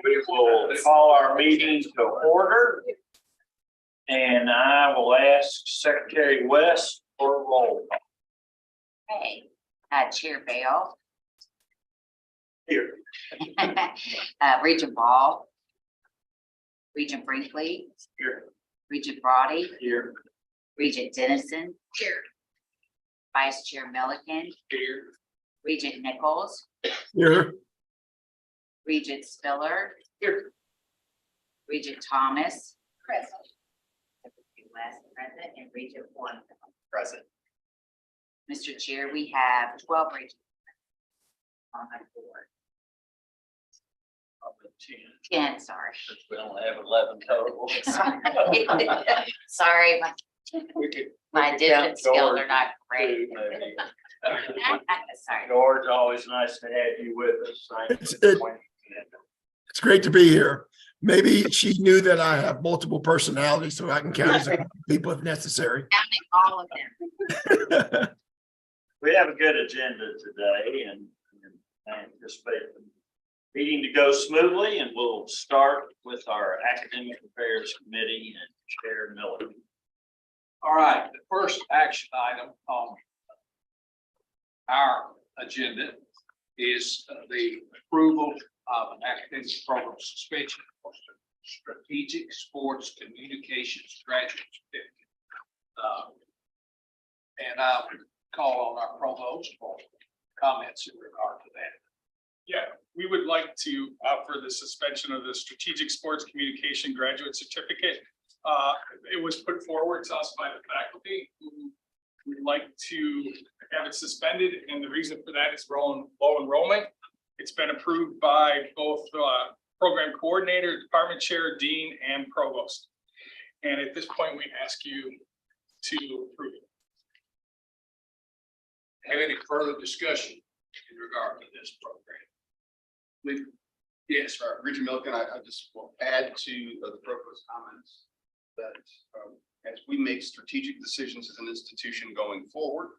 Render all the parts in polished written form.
We will call our meeting to order. And I will ask Secretary West for a roll call. Okay, Chair Bell, Here. Regent Ball, Regent Brinkley, Here. Regent Brody, Here. Regent Dennison, here, Vice Chair Milliken, Here. Regent Nichols, Here. Regent Spiller, Here. Regent Thomas, present, West present, and Regent One Present. Mr. Chair, we have 12 regents on my board. 10, sorry. Since we only have 11 total. Sorry, my count distance skills George are not great. too, maybe. Sorry. George, always nice to have you with us. Thank It's- you. it- It's great to be here. Maybe she knew that I have multiple personalities, so I can count as a couple people if necessary. Counting all of them. We have a good agenda today and I anticipate the meeting to go smoothly, and we'll start with our Academic Affairs Committee and Chair Miller. All right, the first action item on our agenda is the approval of an academic program suspension for strategic sports communications graduate certificate. And I'll call on our provost for comments in regard to that. Yeah, we would like to offer the suspension of the Strategic Sports Communication Graduate Certificate. It was put forward to us by the faculty who would like to have it suspended, and the reason for that is low enrollment. It's been approved by both program coordinator, department chair, dean, and provost. And at this point, we ask you to approve it. Have any further discussion in regard to this program? Yes, sir. Regent Milliken, I just will add to the provost comments that as we make strategic decisions as an institution going forward,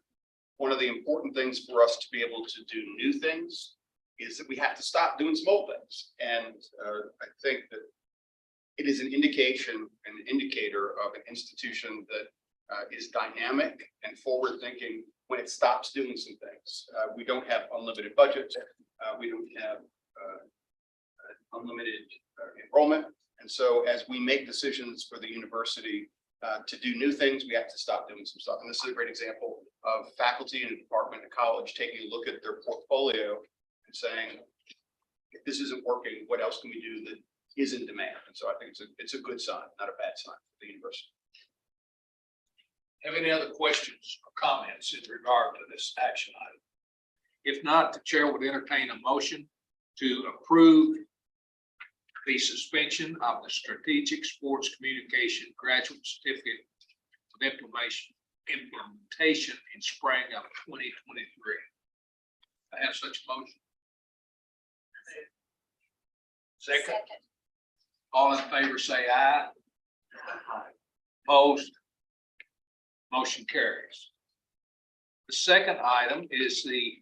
one of the important things for us to be able to do new things is that we have to stop doing small things. And I think that it is an indication, an indicator of an institution that is dynamic and forward thinking when it stops doing some things. We don't have unlimited budgets. We don't have unlimited enrollment. And so as we make decisions for the university to do new things, we have to stop doing some stuff. And this is a great example of faculty in a department at college taking a look at their portfolio and saying, if this isn't working, what else can we do that is in demand? And so I think it's a good sign, not a bad sign for the university. Have any other questions or comments in regard to this action item? If not, the chair would entertain a motion to approve the suspension of the Strategic Sports Communication Graduate Certificate of implementation in spring of 2023. I have such a motion. Second. All in favor say aye. Opposed? Motion carries. The second item is the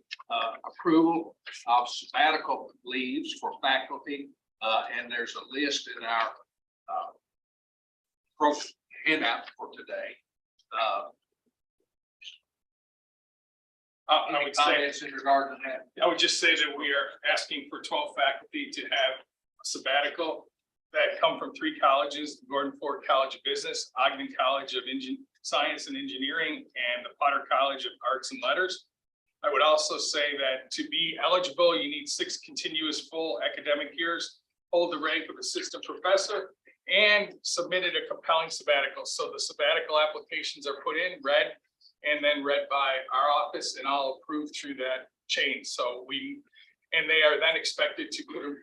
approval of sabbatical leaves for faculty, and there's a list in our handout for today. I would say, Comments in regard to that? I would just say that we are asking for 12 faculty to have a sabbatical that come from 3 colleges: the Gordon Ford College of Business, Ogden College of Science and Engineering, and the Potter College of Arts and Letters. I would also say that to be eligible, you need 6 continuous full academic years, hold the rank of assistant professor, and submitted a compelling sabbatical. So the sabbatical applications are put in, read, and then read by our office, and all approved through that chain. So they are then expected to put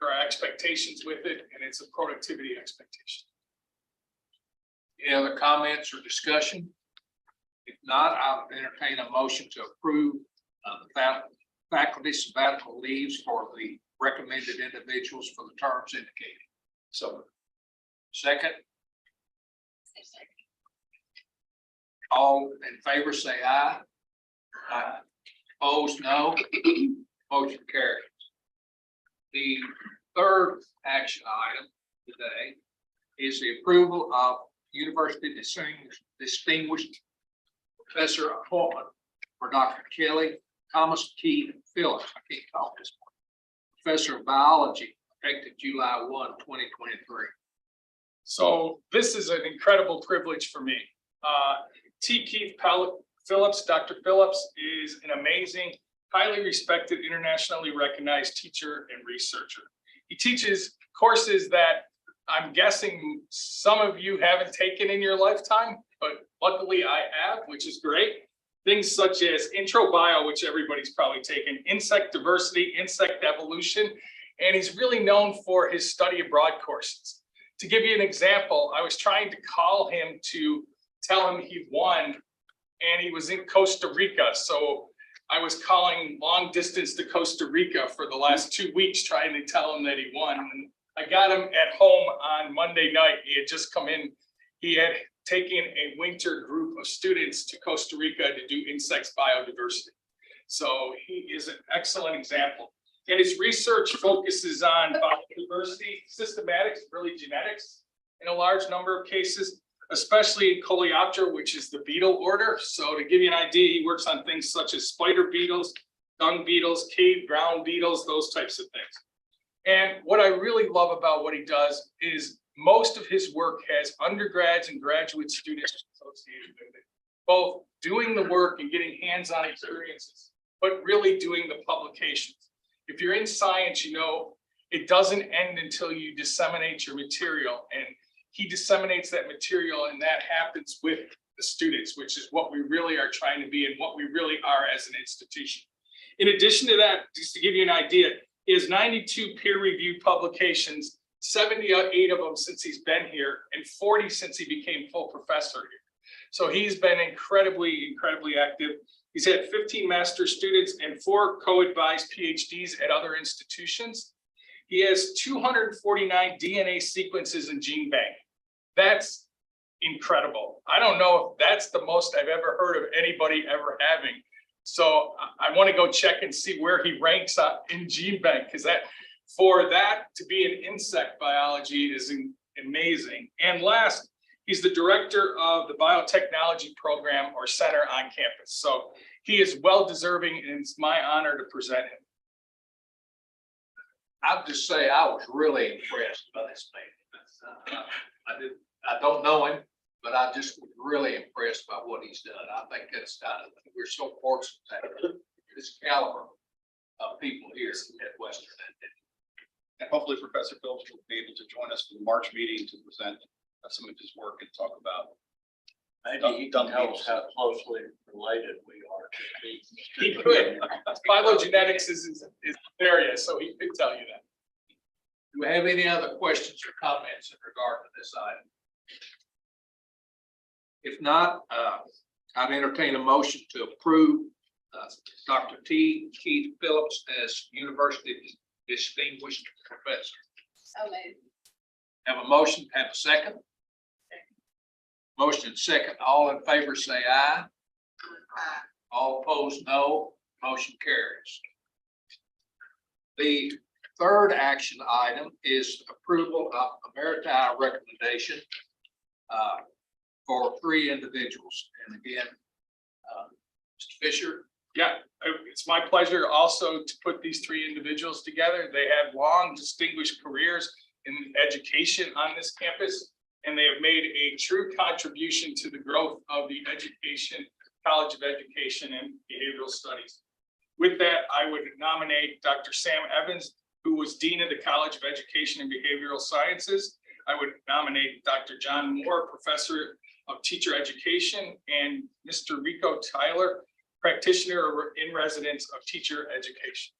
our expectations with it, and it's a productivity expectation. Any other comments or discussion? If not, I'll entertain a motion to approve the faculty sabbatical leaves for the recommended individuals for the terms indicated. So, second. All in favor say aye. Aye. Opposed, no. Motion carries. The third action item today is the approval of University Distinguished Professor appointment for Dr. Kelly Thomas Keith Phillips. I can't talk this morning. Professor of Biology, effective July 1, 2023. So this is an incredible privilege for me. T. Keith Phillips, Dr. Phillips is an amazing, highly respected, internationally recognized teacher and researcher. He teaches courses that I'm guessing some of you haven't taken in your lifetime, but luckily I have, which is great. Things such as intro bio, which everybody's probably taken, insect diversity, insect evolution, and he's really known for his study abroad courses. To give you an example, I was trying to call him to tell him he won, and he was in Costa Rica. So I was calling long distance to Costa Rica for the last 2 weeks, trying to tell him that he won. And I got him at home on Monday night. He had just come in. He had taken a winter group of students to Costa Rica to do insects biodiversity. So he is an excellent example. And his research focuses on biodiversity, systematics, really genetics, in a large number of cases, especially in Coleoptera, which is the beetle order. So to give you an idea, he works on things such as spider beetles, dung beetles, cave ground beetles, those types of things. And what I really love about what he does is most of his work has undergrads and graduate students associated with it, both doing the work and getting hands-on experiences, but really doing the publications. If you're in science, you know, it doesn't end until you disseminate your material, and he disseminates that material, and that happens with the students, which is what we really are trying to be and what we really are as an institution. In addition to that, just to give you an idea, he has 92 peer-reviewed publications, 78 of them since he's been here, and 40 since he became full professor here. So he's been incredibly active. He's had 15 master students and 4 co-advised PhDs at other institutions. He has 249 DNA sequences in gene bank. That's incredible. I don't know if that's the most I've ever heard of anybody ever having. So I want to go check and see where he ranks in gene bank, because for that to be an insect biology is amazing. And last, he's the director of the biotechnology program or center on campus. So he is well deserving, and it's my honor to present him. I'll just say I was really impressed by this man. I don't know him, but I just was really impressed by what he's done. I think we're so fortunate to have this caliber of people here at Western. And hopefully Professor Phillips will be able to join us for the March meeting to present some of his work and talk about. Maybe he can tell us how closely related we are to bees. He could. Phylogenetics is his area, so he could tell you that. Do we have any other questions or comments in regard to this item? If not, I'd entertain a motion to approve Dr. T. Keith Phillips as University Distinguished Professor. So moved. Have a motion, have a second? Motion second, all in favor say aye. All opposed, no. Motion carries. The third action item is approval of a meritocratic recommendation for 3 individuals. And again, Mr. Fisher. Yeah, it's my pleasure also to put these 3 individuals together. They have long distinguished careers in education on this campus, and they have made a true contribution to the growth of the College of Education and Behavioral Studies. With that, I would nominate Dr. Sam Evans, who was Dean of the College of Education and Behavioral Sciences. I would nominate Dr. John Moore, Professor of Teacher Education, and Mr. Rico Tyler, Practitioner in Residence of Teacher Education.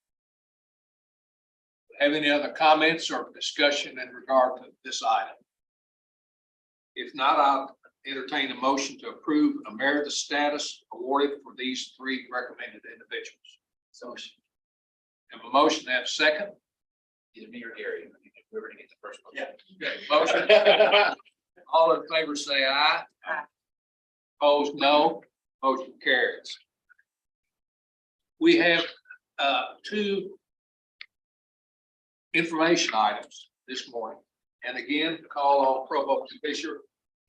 Have any other comments or discussion in regard to this item? If not, I'll entertain a motion to approve a merit status awarded for these 3 recommended individuals. So, have a motion, have a second? Either me or Gary. We're going to get the first one. Yeah. Okay. Motion. All in favor say aye. Aye. Opposed, no. Motion carries. We have 2 information items this morning. And again, call on Provost Fisher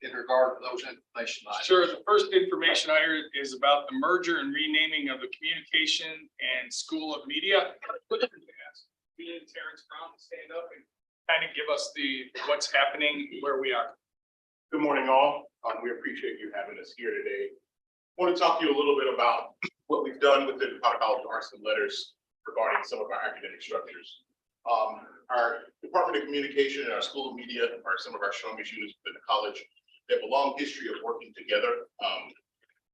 in regard to those information items. Sure, the first information I heard is about the merger and renaming of the Communication and School of Media. Me and Terrence Brown to stand up and kind of give us what's happening, where we are. Good morning, all. We appreciate you having us here today. I want to talk to you a little bit about what we've done within the Potter College Arts and Letters regarding some of our academic structures. Our Department of Communication and our School of Media are some of our strongest units within the college. They have a long history of working together.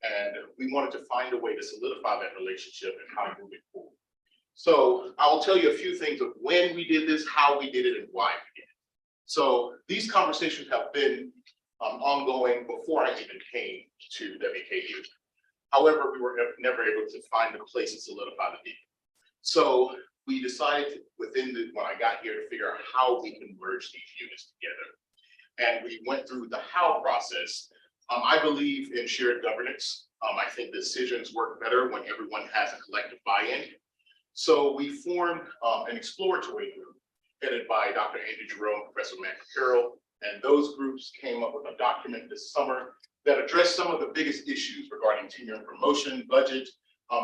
And we wanted to find a way to solidify that relationship and how to move it forward. So I will tell you a few things of when we did this, how we did it, and why we did it. So these conversations have been ongoing before I even came to WKU. However, we were never able to find a place to solidify the deal. So we decided when I got here to figure out how we can merge these units together. And we went through the how process. I believe in shared governance. I think decisions work better when everyone has a collective buy-in. So we formed an exploratory group headed by Dr. Andrew Jerome, Professor Matt Carroll, and those groups came up with a document this summer that addressed some of the biggest issues regarding tenure and promotion, budget,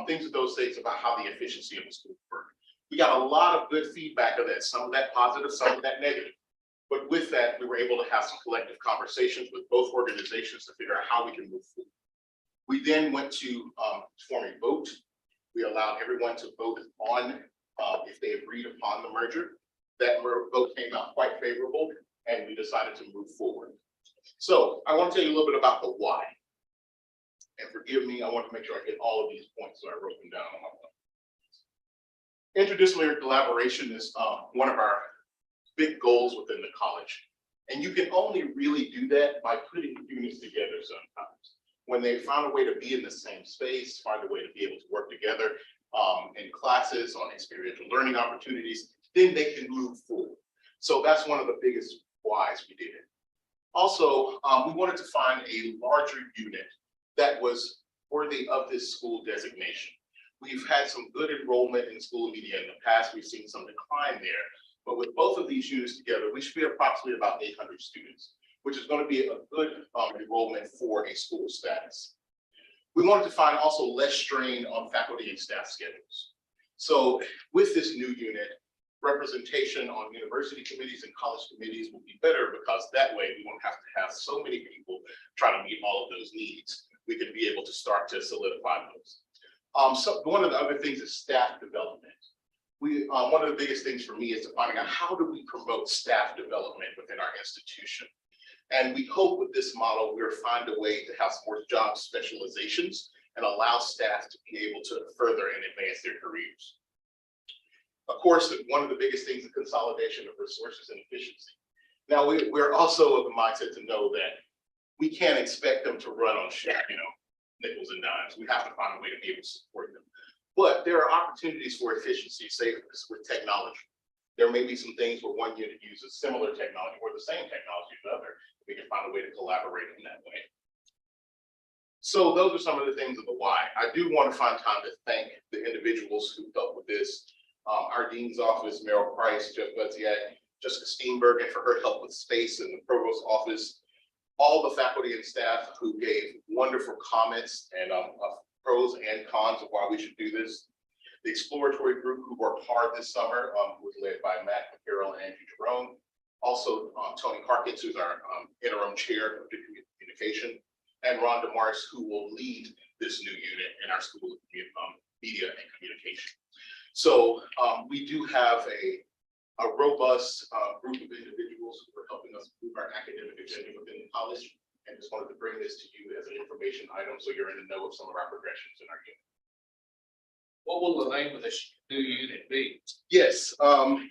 things of those things about how the efficiency of the school work. We got a lot of good feedback of that, some of that positive, some of that negative. But with that, we were able to have some collective conversations with both organizations to figure out how we can move forward. We then went to form a vote. We allowed everyone to vote on if they agreed upon the merger. That vote came out quite favorable, and we decided to move forward. So I want to tell you a little bit about the why. And forgive me, I want to make sure I hit all of these points, so I wrote them down on my phone. Interdisciplinary collaboration is one of our big goals within the college. And you can only really do that by putting units together sometimes. When they found a way to be in the same space, find a way to be able to work together in classes, on experiential learning opportunities, then they can move forward. So that's one of the biggest whys we did it. Also, we wanted to find a larger unit that was worthy of this school designation. We've had some good enrollment in School of Media in the past. We've seen some decline there. But with both of these units together, we should be approximately about 800 students, which is going to be a good enrollment for a school status. We wanted to find also less strain on faculty and staff schedules. So with this new unit, representation on university committees and college committees will be better, because that way we won't have to have so many people trying to meet all of those needs. We can be able to start to solidify those. So one of the other things is staff development. One of the biggest things for me is to finding out how do we promote staff development within our institution. And we hope with this model, we'll find a way to have more job specializations and allow staff to be able to further and advance their careers. Of course, one of the biggest things is consolidation of resources and efficiency. Now, we're also of the mindset to know that we can't expect them to run on nickels and dimes. We have to find a way to be able to support them. But there are opportunities for efficiency, say with technology. There may be some things where one unit uses similar technology or the same technology as the other. We can find a way to collaborate in that way. So those are some of the things of the why. I do want to find time to thank the individuals who helped with this. Our dean's office, Meryl Price, Jeff Budziak, Jessica Steenbergen for her help with space in the provost's office. All the faculty and staff who gave wonderful comments and pros and cons of why we should do this. The exploratory group who worked hard this summer was led by Matt Carroll and Andrew Jerome. Also, Tony Harkins, who's our interim chair of communication, and Ron DeMars, who will lead this new unit in our School of Media and Communication. So we do have a robust group of individuals who are helping us move our academic agenda within the college. And just wanted to bring this to you as an information item so you're in the know of some of our progressions in our unit. What will the name of this new unit be? Yes,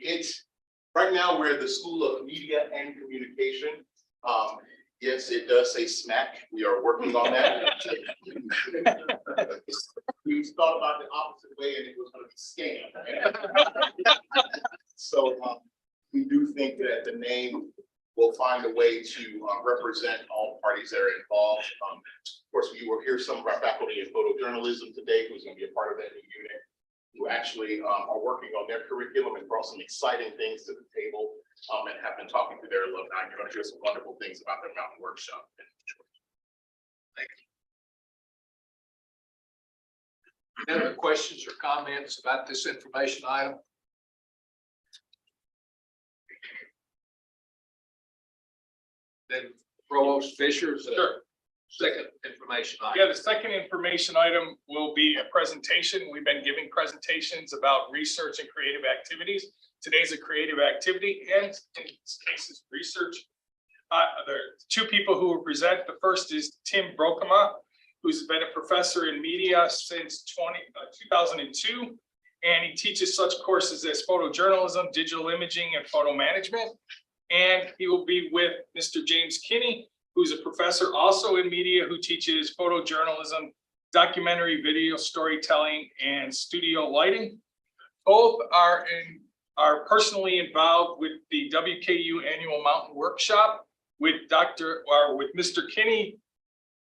it's right now we're the School of Media and Communication. Yes, it does say SMAC. We are working on that. We thought about the opposite way and it was going to be scam. So we do think that the name will find a way to represent all parties that are involved. Of course, you will hear some of our faculty in photojournalism today, who's going to be a part of that new unit. who actually are working on their curriculum and brought some exciting things to the table and have been talking to their alumni. You're going to hear some wonderful things about their mountain workshop. Any other questions or comments about this information item? Then Provost Fisher, Sure. second information item. Yeah, the second information item will be a presentation. We've been giving presentations about research and creative activities. Today's a creative activity and in this case is research. There are two people who will present. The first is Tim Brokema, who's been a professor in media since 2002. And he teaches such courses as photojournalism, digital imaging, and photo management. And he will be with Mr. James Kinney, who's a professor also in media, who teaches photojournalism, documentary video storytelling, and studio lighting. Both are personally involved with the WKU annual mountain workshop with Mr. Kinney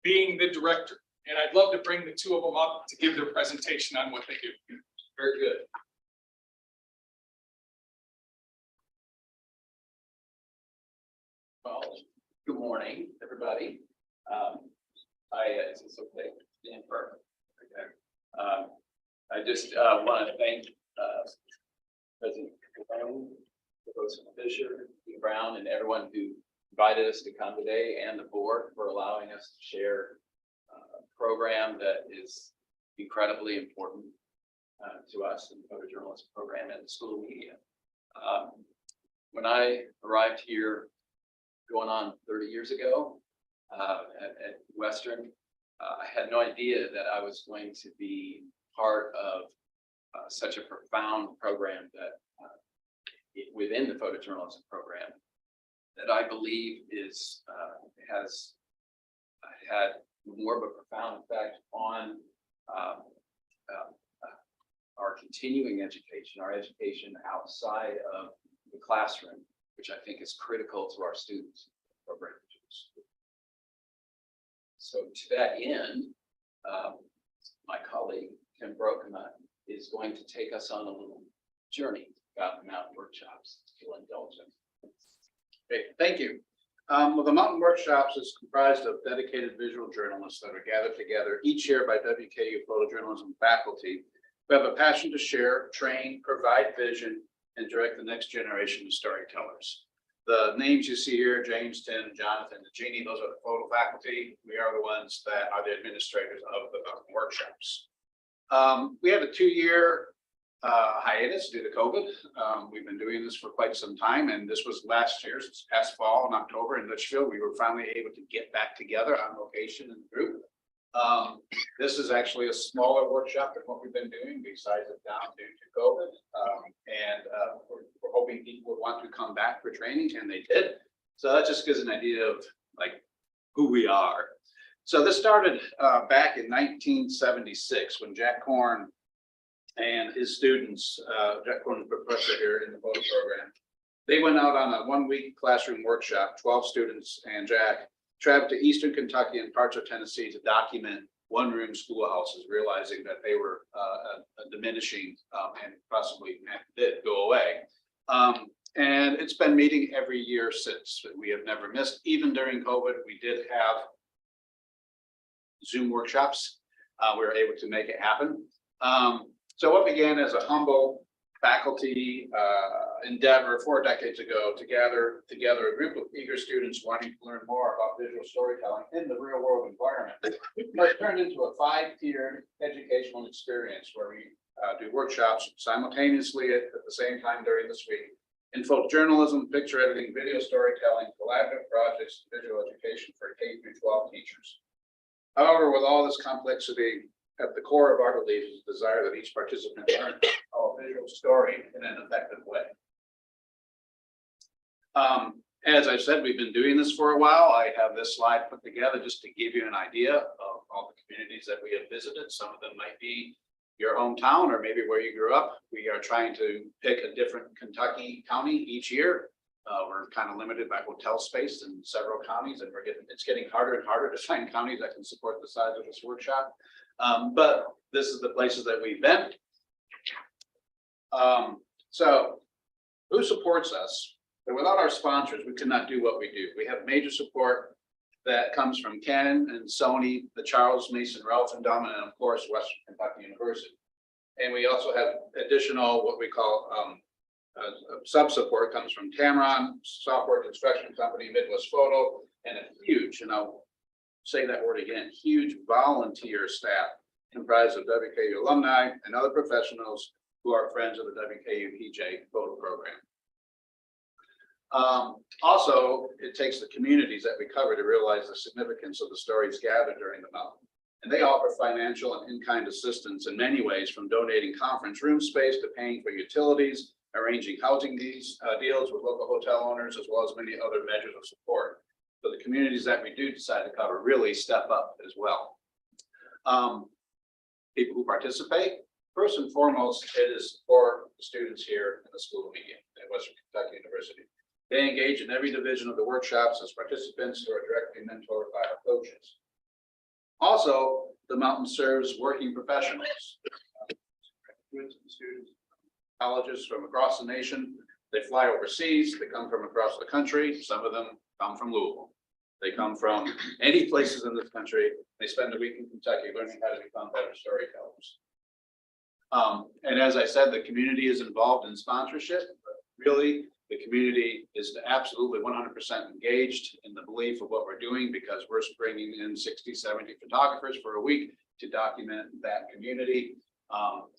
being the director. And I'd love to bring the two of them up to give their presentation on what they do. Very good. Well, good morning, everybody. Is this okay? Yeah, perfect. Okay. I just want to thank President Brown, President Fisher, Brown, and everyone who invited us to come today, and the board for allowing us to share a program that is incredibly important to us in the photojournalism program and the school media. When I arrived here going on 30 years ago at Western, I had no idea that I was going to be part of such a profound program that within the photojournalism program that I believe has had more of a profound effect on our continuing education, our education outside of the classroom, which I think is critical to our students' program. So to that end, my colleague, Tim Brokema, is going to take us on a little journey about the mountain workshops, if you'll indulge him. Great, thank you. Well, the Mountain Workshops is comprised of dedicated visual journalists that are gathered together each year by WKU photojournalism faculty who have a passion to share, train, provide vision, and direct the next generation of storytellers. The names you see here, James, Tim, Jonathan, and Jeannie, those are the photo faculty. We are the ones that are the administrators of the Mountain Workshops. We have a 2-year hiatus due to COVID. We've been doing this for quite some time, and this was last year, this past fall in October in Litchfield. We were finally able to get back together on location in the group. This is actually a smaller workshop than what we've been doing. We sized it down due to COVID, and we're hoping people would want to come back for training, and they did. So that just gives an idea of like who we are. So this started back in 1976 when Jack Korn and his students, Jack Korn, the professor here in the photo program, they went out on a 1-week classroom workshop. 12 students and Jack traveled to Eastern Kentucky and parts of Tennessee to document one-room schoolhouses, realizing that they were diminishing and possibly did go away. And it's been meeting every year since. We have never missed. Even during COVID, we did have Zoom workshops. We were able to make it happen. So what began as a humble faculty endeavor 4 decades ago to gather together a group of eager students wanting to learn more about visual storytelling in the real world environment, it turned into a 5-tiered educational experience where we do workshops simultaneously at the same time during this week in photojournalism, picture editing, video storytelling, collaborative projects, visual education for K-12 teachers. However, with all this complexity, at the core of our belief is the desire that each participant learn a visual story in an effective way. As I said, we've been doing this for a while. I have this slide put together just to give you an idea of all the communities that we have visited. Some of them might be your hometown or maybe where you grew up. We are trying to pick a different Kentucky county each year. We're kind of limited by hotel space in several counties, and it's getting harder and harder to find counties that can support the size of this workshop. But this is the places that we've been. So who supports us? And without our sponsors, we could not do what we do. We have major support that comes from Canon and Sony, the Charles Mason Ralph Endowment, and of course, Western Kentucky University. And we also have additional, what we call sub-support comes from Tamron, Software Construction Company, Midwest Photo, and a huge, and I'll say that word again, huge volunteer staff comprised of WKU alumni and other professionals who are friends of the WKU PJ photo program. Also, it takes the communities that we cover to realize the significance of the stories gathered during the mountain. And they offer financial and in-kind assistance in many ways, from donating conference room space to paying for utilities, arranging housing deals with local hotel owners, as well as many other measures of support. So the communities that we do decide to cover really step up as well. People who participate, first and foremost, it is for the students here in the School of Media at Western Kentucky University. They engage in every division of the workshops as participants who are directly mentored by our coaches. Also, the mountain serves working professionals, students, colleges from across the nation. They fly overseas, they come from across the country. Some of them come from Louisville. They come from any places in this country. They spend a week in Kentucky learning how to become better storytellers. And as I said, the community is involved in sponsorship, but really the community is absolutely 100% engaged in the belief of what we're doing, because we're bringing in 60, 70 photographers for a week to document that community.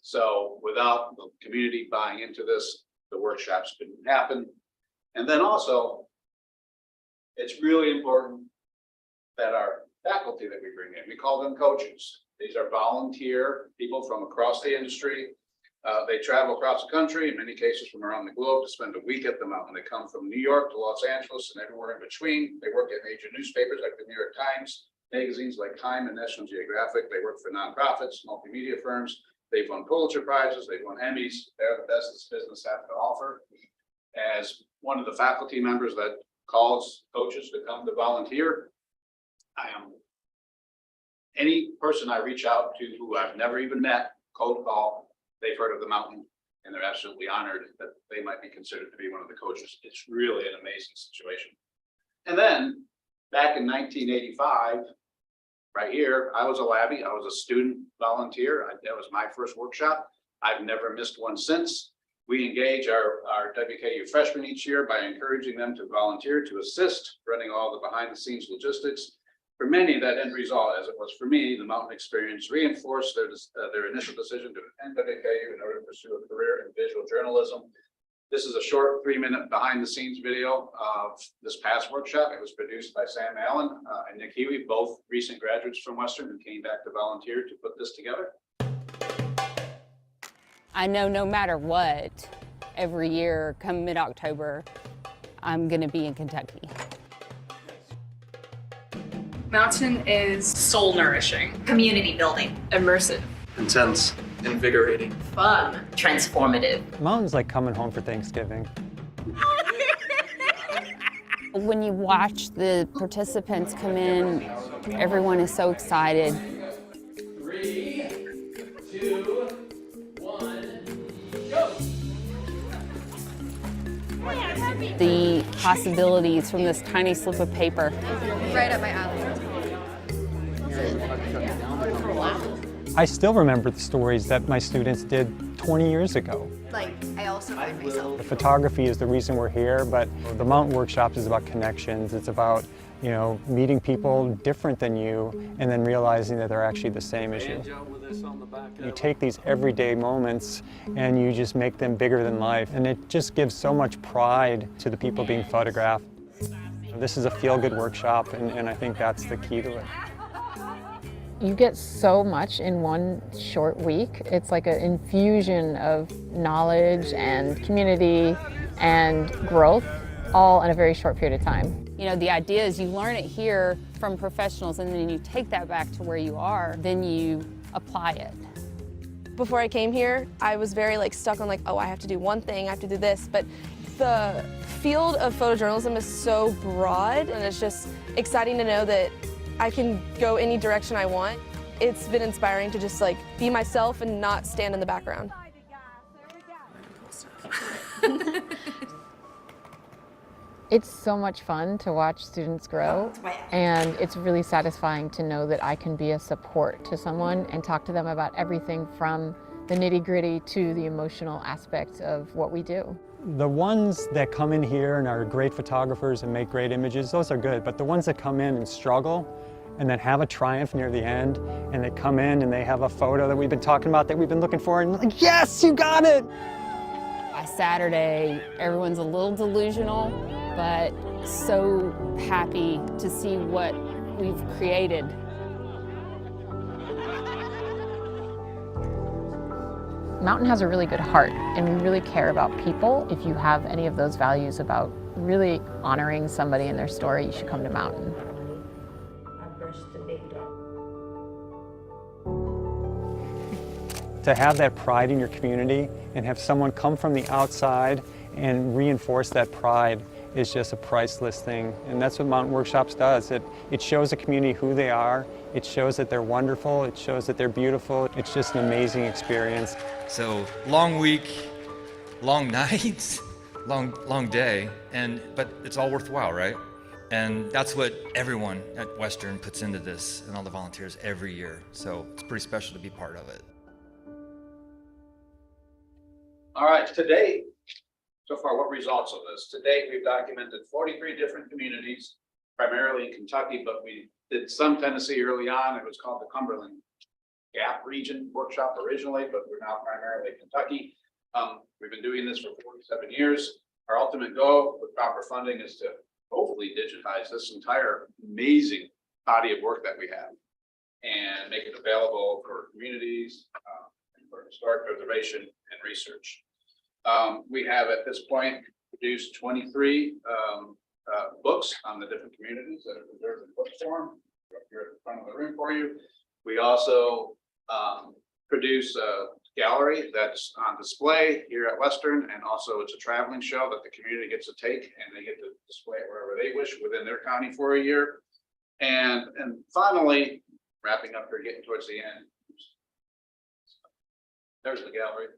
So without the community buying into this, the workshops couldn't happen. And then also, it's really important that our faculty that we bring in, we call them coaches. These are volunteer people from across the industry. They travel across the country, in many cases from around the globe, to spend a week at the mountain. They come from New York to Los Angeles and everywhere in between. They work at major newspapers like the New York Times, magazines like Time and National Geographic. They work for nonprofits, multimedia firms. They've won Pulitzer Prizes, they've won Emmys. They're the best this business has to offer. As one of the faculty members that calls coaches to come to volunteer, I am any person I reach out to who I've never even met, cold call, they've heard of the mountain, and they're absolutely honored that they might be considered to be one of the coaches. It's really an amazing situation. And then back in 1985, right here, I was a labbie. I was a student volunteer. That was my first workshop. I've never missed one since. We engage our WKU freshmen each year by encouraging them to volunteer to assist running all the behind the scenes logistics. For many, that end result, as it was for me, the mountain experience reinforced their initial decision to attend WKU in order to pursue a career in visual journalism. This is a short 3-minute behind the scenes video of this past workshop. It was produced by Sam Allen and Nick Huey, both recent graduates from Western who came back to volunteer to put this together. I know no matter what, every year come mid-October, I'm gonna be in Kentucky. Mountain is soul nourishing, Community building, immersive, intense, invigorating, fun, transformative. Mountain's like coming home for Thanksgiving. When you watch the participants come in, everyone is so excited. 3, 2, 1, go! The possibilities from this tiny slip of paper. right up my alley. I still remember the stories that my students did 20 years ago. Like, I also find myself. The photography is the reason we're here, but the mountain workshops is about connections. It's about, you know, meeting people different than you and then realizing that they're actually the same as you. You take these everyday moments and you just make them bigger than life, and it just gives so much pride to the people being photographed. This is a feel-good workshop, and I think that's the key to it. You get so much in one short week. It's like an infusion of knowledge and community and growth, all in a very short period of time. You know, the idea is you learn it here from professionals, and then you take that back to where you are, then you apply it. Before I came here, I was very stuck on oh, I have to do one thing, I have to do this, but the field of photojournalism is so broad, and it's just exciting to know that I can go any direction I want. It's been inspiring to just be myself and not stand in the background. It's so much fun to watch students grow, and it's really satisfying to know that I can be a support to someone and talk to them about everything from the nitty-gritty to the emotional aspects of what we do. The ones that come in here and are great photographers and make great images, those are good, but the ones that come in and struggle and then have a triumph near the end, and they come in and they have a photo that we've been talking about, that we've been looking for, and like, yes, you got it! By Saturday, everyone's a little delusional, but so happy to see what we've created. Mountain has a really good heart, and we really care about people. If you have any of those values about really honoring somebody in their story, you should come to Mountain. To have that pride in your community and have someone come from the outside and reinforce that pride is just a priceless thing. And that's what Mountain Workshops does. It shows the community who they are. It shows that they're wonderful. It shows that they're beautiful. It's just an amazing experience. So long week, long nights, long day, but it's all worthwhile, right? And that's what everyone at Western puts into this, and all the volunteers every year. So it's pretty special to be part of it. All right, to date, so far, what results of this? To date, we've documented 43 different communities, primarily in Kentucky, but we did some Tennessee early on. It was called the Cumberland Gap Region Workshop originally, but we're now primarily Kentucky. We've been doing this for 47 years. Our ultimate goal with proper funding is to hopefully digitize this entire amazing body of work that we have and make it available for communities, for historic preservation and research. We have at this point produced 23 books on the different communities that are preserved in book form. Here at the front of the room for you. We also produce a gallery that's on display here at Western, and also it's a traveling show that the community gets to take, and they get to display it wherever they wish within their county for a year. And finally, wrapping up here, getting towards the end. There's the gallery.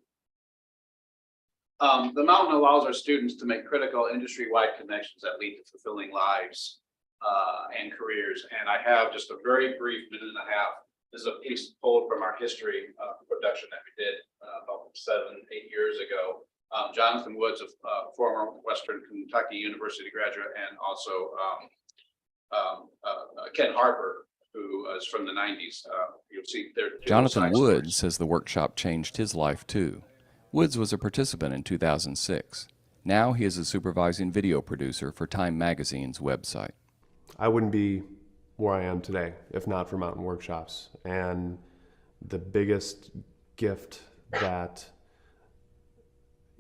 The Mountain allows our students to make critical industry-wide connections that lead to fulfilling lives and careers. And I have just a very brief minute and a half. This is a piece pulled from our history production that we did about 7-8 years ago. Jonathan Woods, a former Western Kentucky University graduate, and also Ken Harper, who is from the 90s. You'll see there. Jonathan Woods says the workshop changed his life too. Woods was a participant in 2006. Now he is a supervising video producer for Time Magazine's website. I wouldn't be where I am today if not for Mountain Workshops. And the biggest gift that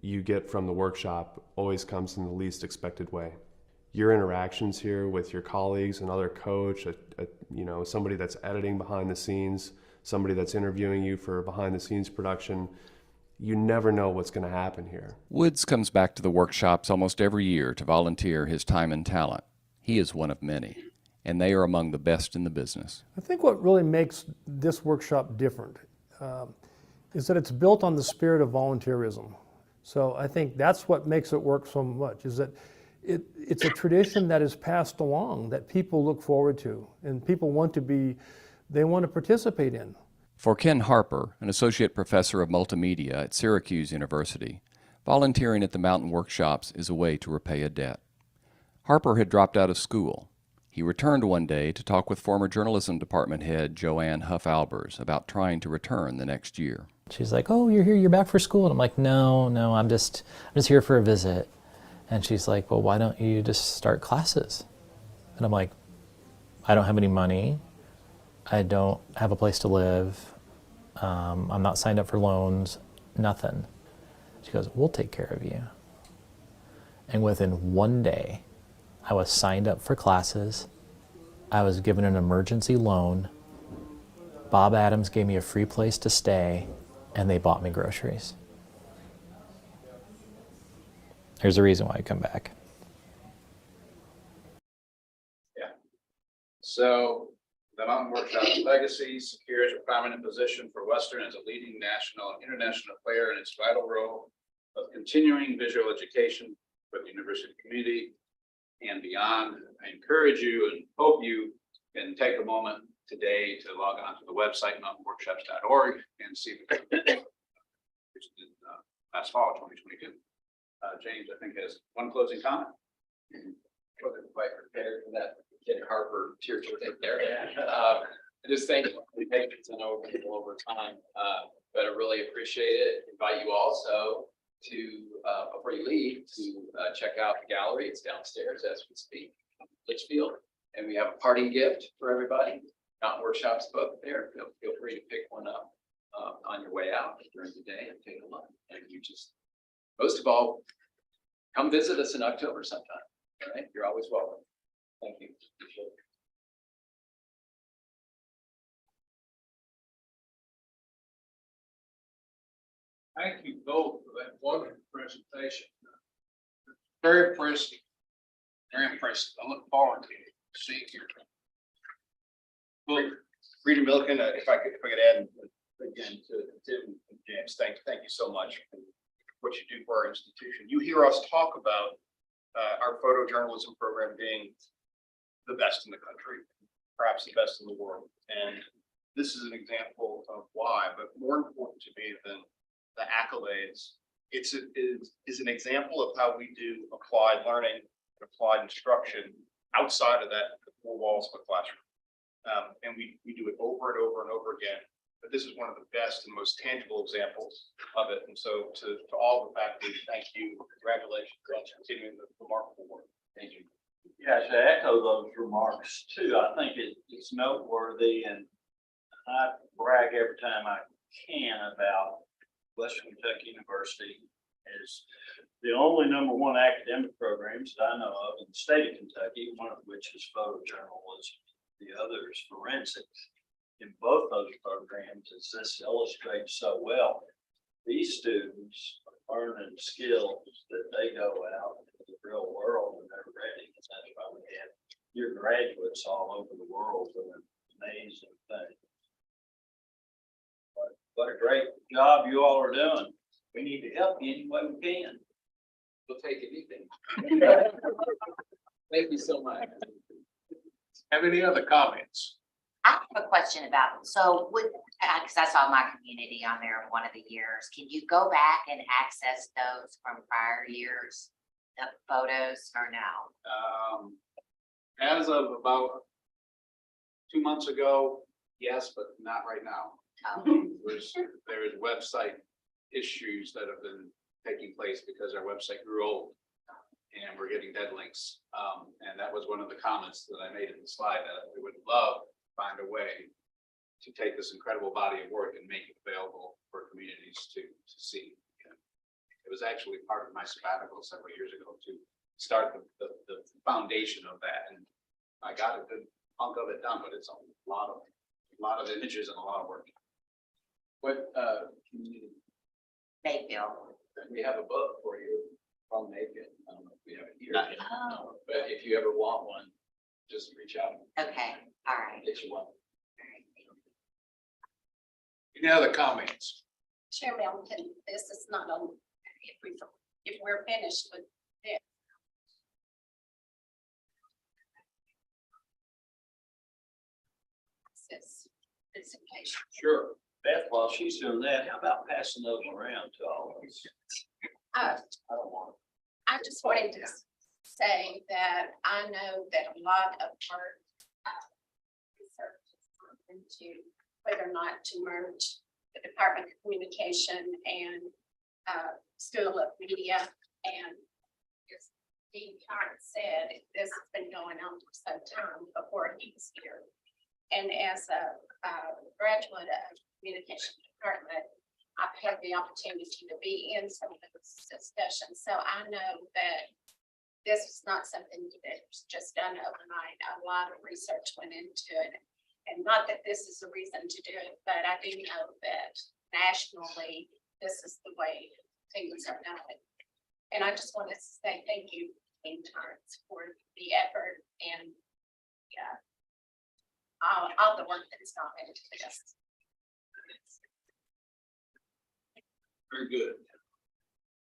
you get from the workshop always comes in the least expected way. Your interactions here with your colleagues, another coach, somebody that's editing behind the scenes, somebody that's interviewing you for behind the scenes production, you never know what's going to happen here. Woods comes back to the workshops almost every year to volunteer his time and talent. He is one of many, and they are among the best in the business. I think what really makes this workshop different is that it's built on the spirit of volunteerism. So I think that's what makes it work so much, is that it's a tradition that is passed along that people look forward to and people want to participate in. For Ken Harper, an associate professor of multimedia at Syracuse University, volunteering at the Mountain Workshops is a way to repay a debt. Harper had dropped out of school. He returned one day to talk with former journalism department head Joanne Huff-Albers about trying to return the next year. She's like, "Oh, you're here, you're back for school." And I'm like, no, I'm just here for a visit. And she's like, "Well, why don't you just start classes?" And I'm like, "I don't have any money. I don't have a place to live. I'm not signed up for loans, nothing." She goes, "We'll take care of you." And within one day, I was signed up for classes. I was given an emergency loan. Bob Adams gave me a free place to stay, and they bought me groceries. There's a reason why I come back. Yeah. So the Mountain Workshop's legacy secures a prominent position for Western as a leading national and international player in its vital role of continuing visual education for the university community and beyond. I encourage you and hope you can take a moment today to log on to the website, mountainworkshops.org, and see the last fall, 2022. James, I think, has one closing comment. Wasn't quite prepared for that Kid Harper tear thing there. I just thank you for the patience and over time, but I really appreciate it. Invite you also to, before you leave, to check out the gallery. It's downstairs as we speak, Litchfield, and we have a parting gift for everybody. Mountain Workshops book there. Feel free to pick one up on your way out during the day and take a look. And you just, most of all, come visit us in October sometime. All right, you're always welcome. Thank you. Appreciate it. Thank you both for that wonderful presentation. Very impressive. Very impressive. I look forward to seeing your. Rita Milliken, if I could add again to Tim and James, thank you so much for what you do for our institution. You hear us talk about our photojournalism program being the best in the country, perhaps the best in the world. And this is an example of why, but more important to me than the accolades, it is an example of how we do applied learning and applied instruction outside of the four walls of a classroom. And we do it over and over and over again. But this is one of the best and most tangible examples of it. And so to all the faculty, thank you. Congratulations on continuing the remarkable work. Thank you. Yeah, to echo those remarks too, I think it's noteworthy, and I brag every time I can about Western Kentucky University is the only #1 academic programs that I know of in the state of Kentucky, one of which is photojournalism, the other is forensics. In both those programs, as this illustrates so well, these students are learning skills that they go out into the real world when they're ready. And that's why we have your graduates all over the world doing amazing things. What a great job you all are doing. We need to help you any way we can. We'll take anything. Thank you so much. Have any other comments? I have a question about, so with, because I saw my community on there one of the years, can you go back and access those from prior years, the photos, or no? As of about 2 months ago, yes, but not right now. There is website issues that have been taking place because our website grew old and we're getting dead links. And that was one of the comments that I made in the slide, that we would love to find a way to take this incredible body of work and make it available for communities to see. It was actually part of my sabbatical several years ago to start the foundation of that. And I got a good hunk of it done, but it's a lot of images and a lot of work. What community? Mayfield. We have a book for you from Mayfield. I don't know if we have it here. Oh. But if you ever want one, just reach out. Okay, all right. Get you one. Any other comments? Chair Melton, this is not on, if we're finished with this. This in case. Sure. Beth, while she's doing that, how about passing those around to all of us? I don't want I just wanted to say that I know that a lot of our research is into whether or not to merge the Department of Communication and School of Media. And as Dean Hart said, this has been going on for some time before he was here. And as a graduate of Communication Department, I've had the opportunity to be in some of those discussions. So I know that this was not something that was just done overnight. A lot of research went into it. And not that this is the reason to do it, but I do know that nationally, this is the way things are done. And I just want to say thank you in turns for the effort and all the work that's gone into this. Very good.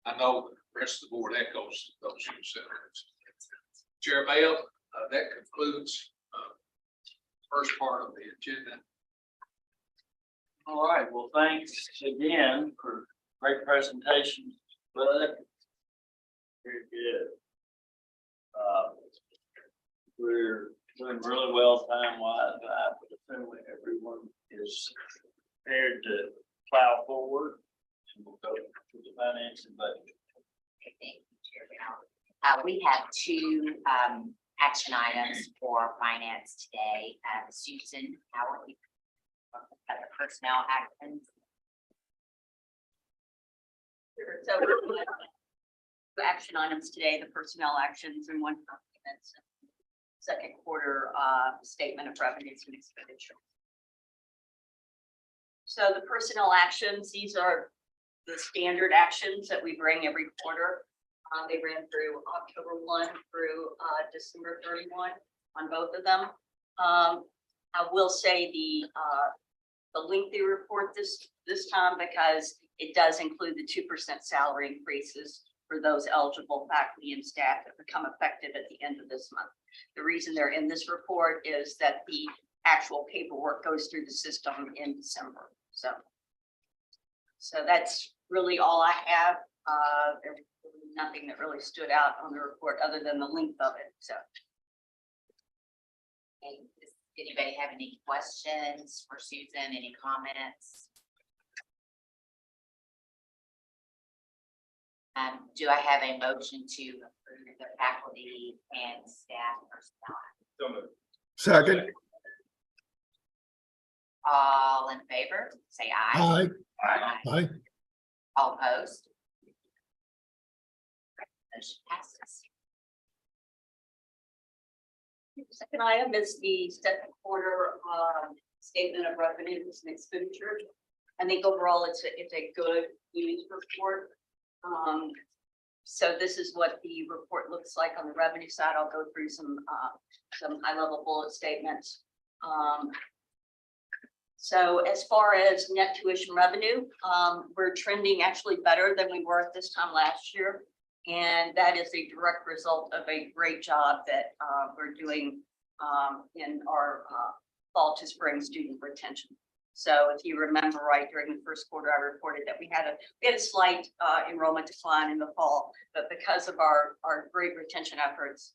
I know the rest of the board echoes those sentiments. Chair Mayo, that concludes first part of the agenda. All right, well, thanks again for great presentation, Bud. Very good. We're doing really well time-wise. I would assume everyone is prepared to plow forward. And we'll go to the finance and budget. We have two action items for finance today. Susan, how are you? At the personnel actions. So the action items today, the personnel actions and one documents. Second quarter statement of revenues and expenditures. So the personnel actions, these are the standard actions that we bring every quarter. They ran through October 1 through December 31 on both of them. I will say the lengthy report this time because it does include the 2% salary increases for those eligible faculty and staff that become effective at the end of this month. The reason they're in this report is that the actual paperwork goes through the system in December. So that's really all I have. There's nothing that really stood out on the report other than the length of it. So. Okay, does anybody have any questions for Susan? Any comments? Do I have a motion to approve the faculty and staff personnel? Second. All in favor, say aye. Aye. All opposed? Motion passes. Second item is the second quarter statement of revenues and expenditures. I think overall it's a good news report. So this is what the report looks like on the revenue side. I'll go through some high level bullet statements. So as far as net tuition revenue, we're trending actually better than we were at this time last year. And that is a direct result of a great job that we're doing in our fall to spring student retention. So if you remember right, during the first quarter, I reported that we had a slight enrollment decline in the fall, but because of our great retention efforts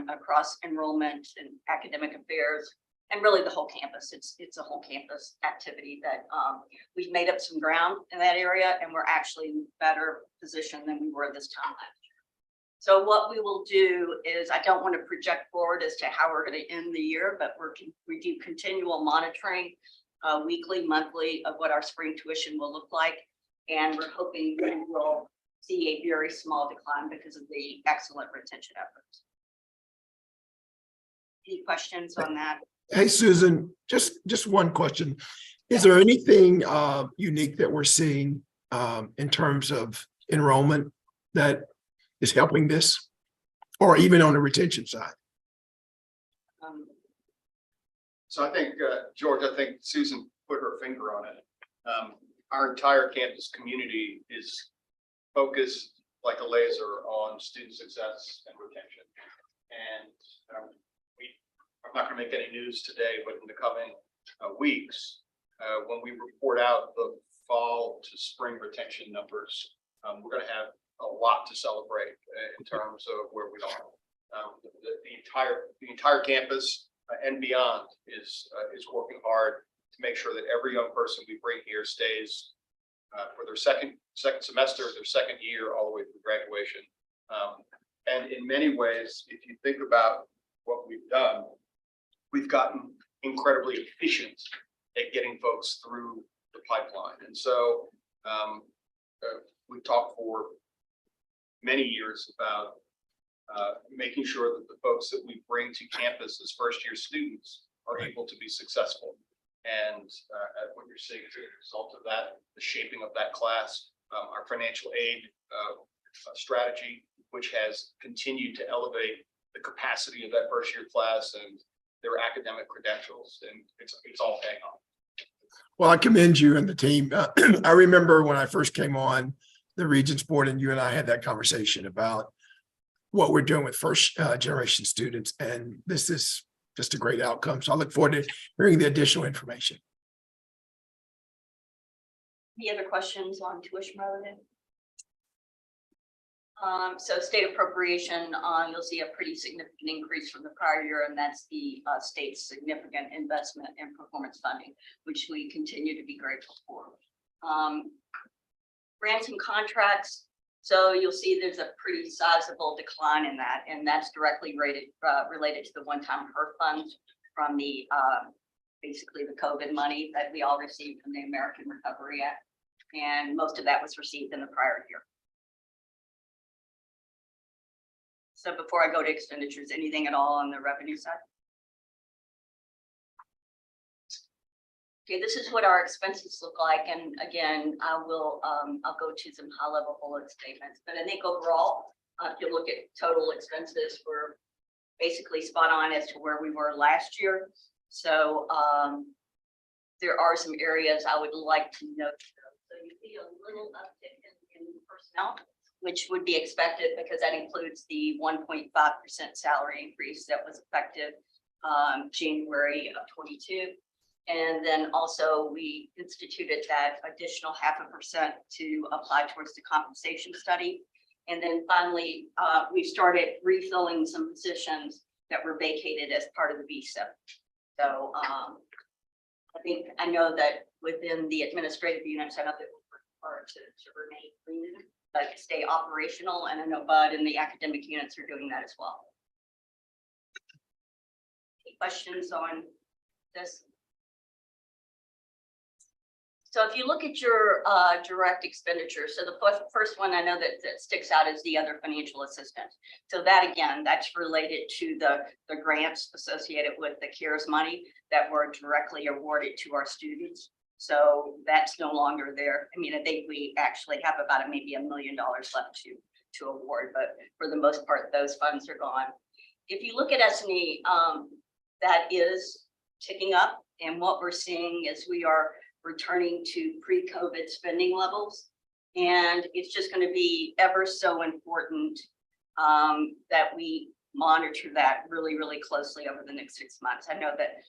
across enrollment and academic affairs, and really the whole campus, it's a whole campus activity that we've made up some ground in that area, and we're actually in better position than we were this time last year. So what we will do is, I don't want to project forward as to how we're going to end the year, but we do continual monitoring weekly, monthly of what our spring tuition will look like. And we're hoping we will see a very small decline because of the excellent retention efforts. Any questions on that? Hey, Susan, just one question. Is there anything unique that we're seeing in terms of enrollment that is helping this, or even on the retention side? So I think, George, I think Susan put her finger on it. Our entire campus community is focused like a laser on student success and retention. And I'm not going to make any news today, but in the coming weeks, when we report out the fall to spring retention numbers, we're going to have a lot to celebrate in terms of where we are. The entire campus and beyond is working hard to make sure that every young person we bring here stays for their second semester, their second year, all the way through graduation. And in many ways, if you think about what we've done, we've gotten incredibly efficient at getting folks through the pipeline. And so we've talked for many years about making sure that the folks that we bring to campus as first-year students are able to be successful. And what you're seeing is a result of that, the shaping of that class, our financial aid strategy, which has continued to elevate the capacity of that first-year class and their academic credentials, and it's all paying off. Well, I commend you and the team. I remember when I first came on, the Regents Board and you and I had that conversation about what we're doing with first generation students. And this is just a great outcome. So I look forward to hearing the additional information. Any other questions on tuition revenue? So state appropriation, you'll see a pretty significant increase from the prior year, and that's the state's significant investment in performance funding, which we continue to be grateful for. Grants and contracts. So you'll see there's a pretty sizable decline in that, and that's directly related to the one-time HERF funds from the basically the COVID money that we all received from the American Recovery Act, and most of that was received in the prior year. So before I go to expenditures, anything at all on the revenue side? Okay, this is what our expenses look like. And again, I'll go to some high level bullet statements, but I think overall, if you look at total expenses, we're basically spot on as to where we were last year. So there are some areas I would like to note. So you see a little uptick in personnel, which would be expected because that includes the 1.5% salary increase that was effective January of 22. And then also we instituted that additional 0.5% to apply towards the compensation study. And then finally, we started refilling some positions that were vacated as part of the visa. So I know that within the administrative units, I know that we're required to remain clean, but stay operational. And I know Bud and the academic units are doing that as well. Any questions on this? So if you look at your direct expenditure, so the first one I know that sticks out is the other financial assistance. So that again, that's related to the grants associated with the CARES money that were directly awarded to our students. So that's no longer there. I mean, I think we actually have about maybe $1 million left to award, but for the most part, those funds are gone. If you look at S&E, that is ticking up, and what we're seeing is we are returning to pre-COVID spending levels. And it's just going to be ever so important that we monitor that really, really closely over the next 6 months. I know that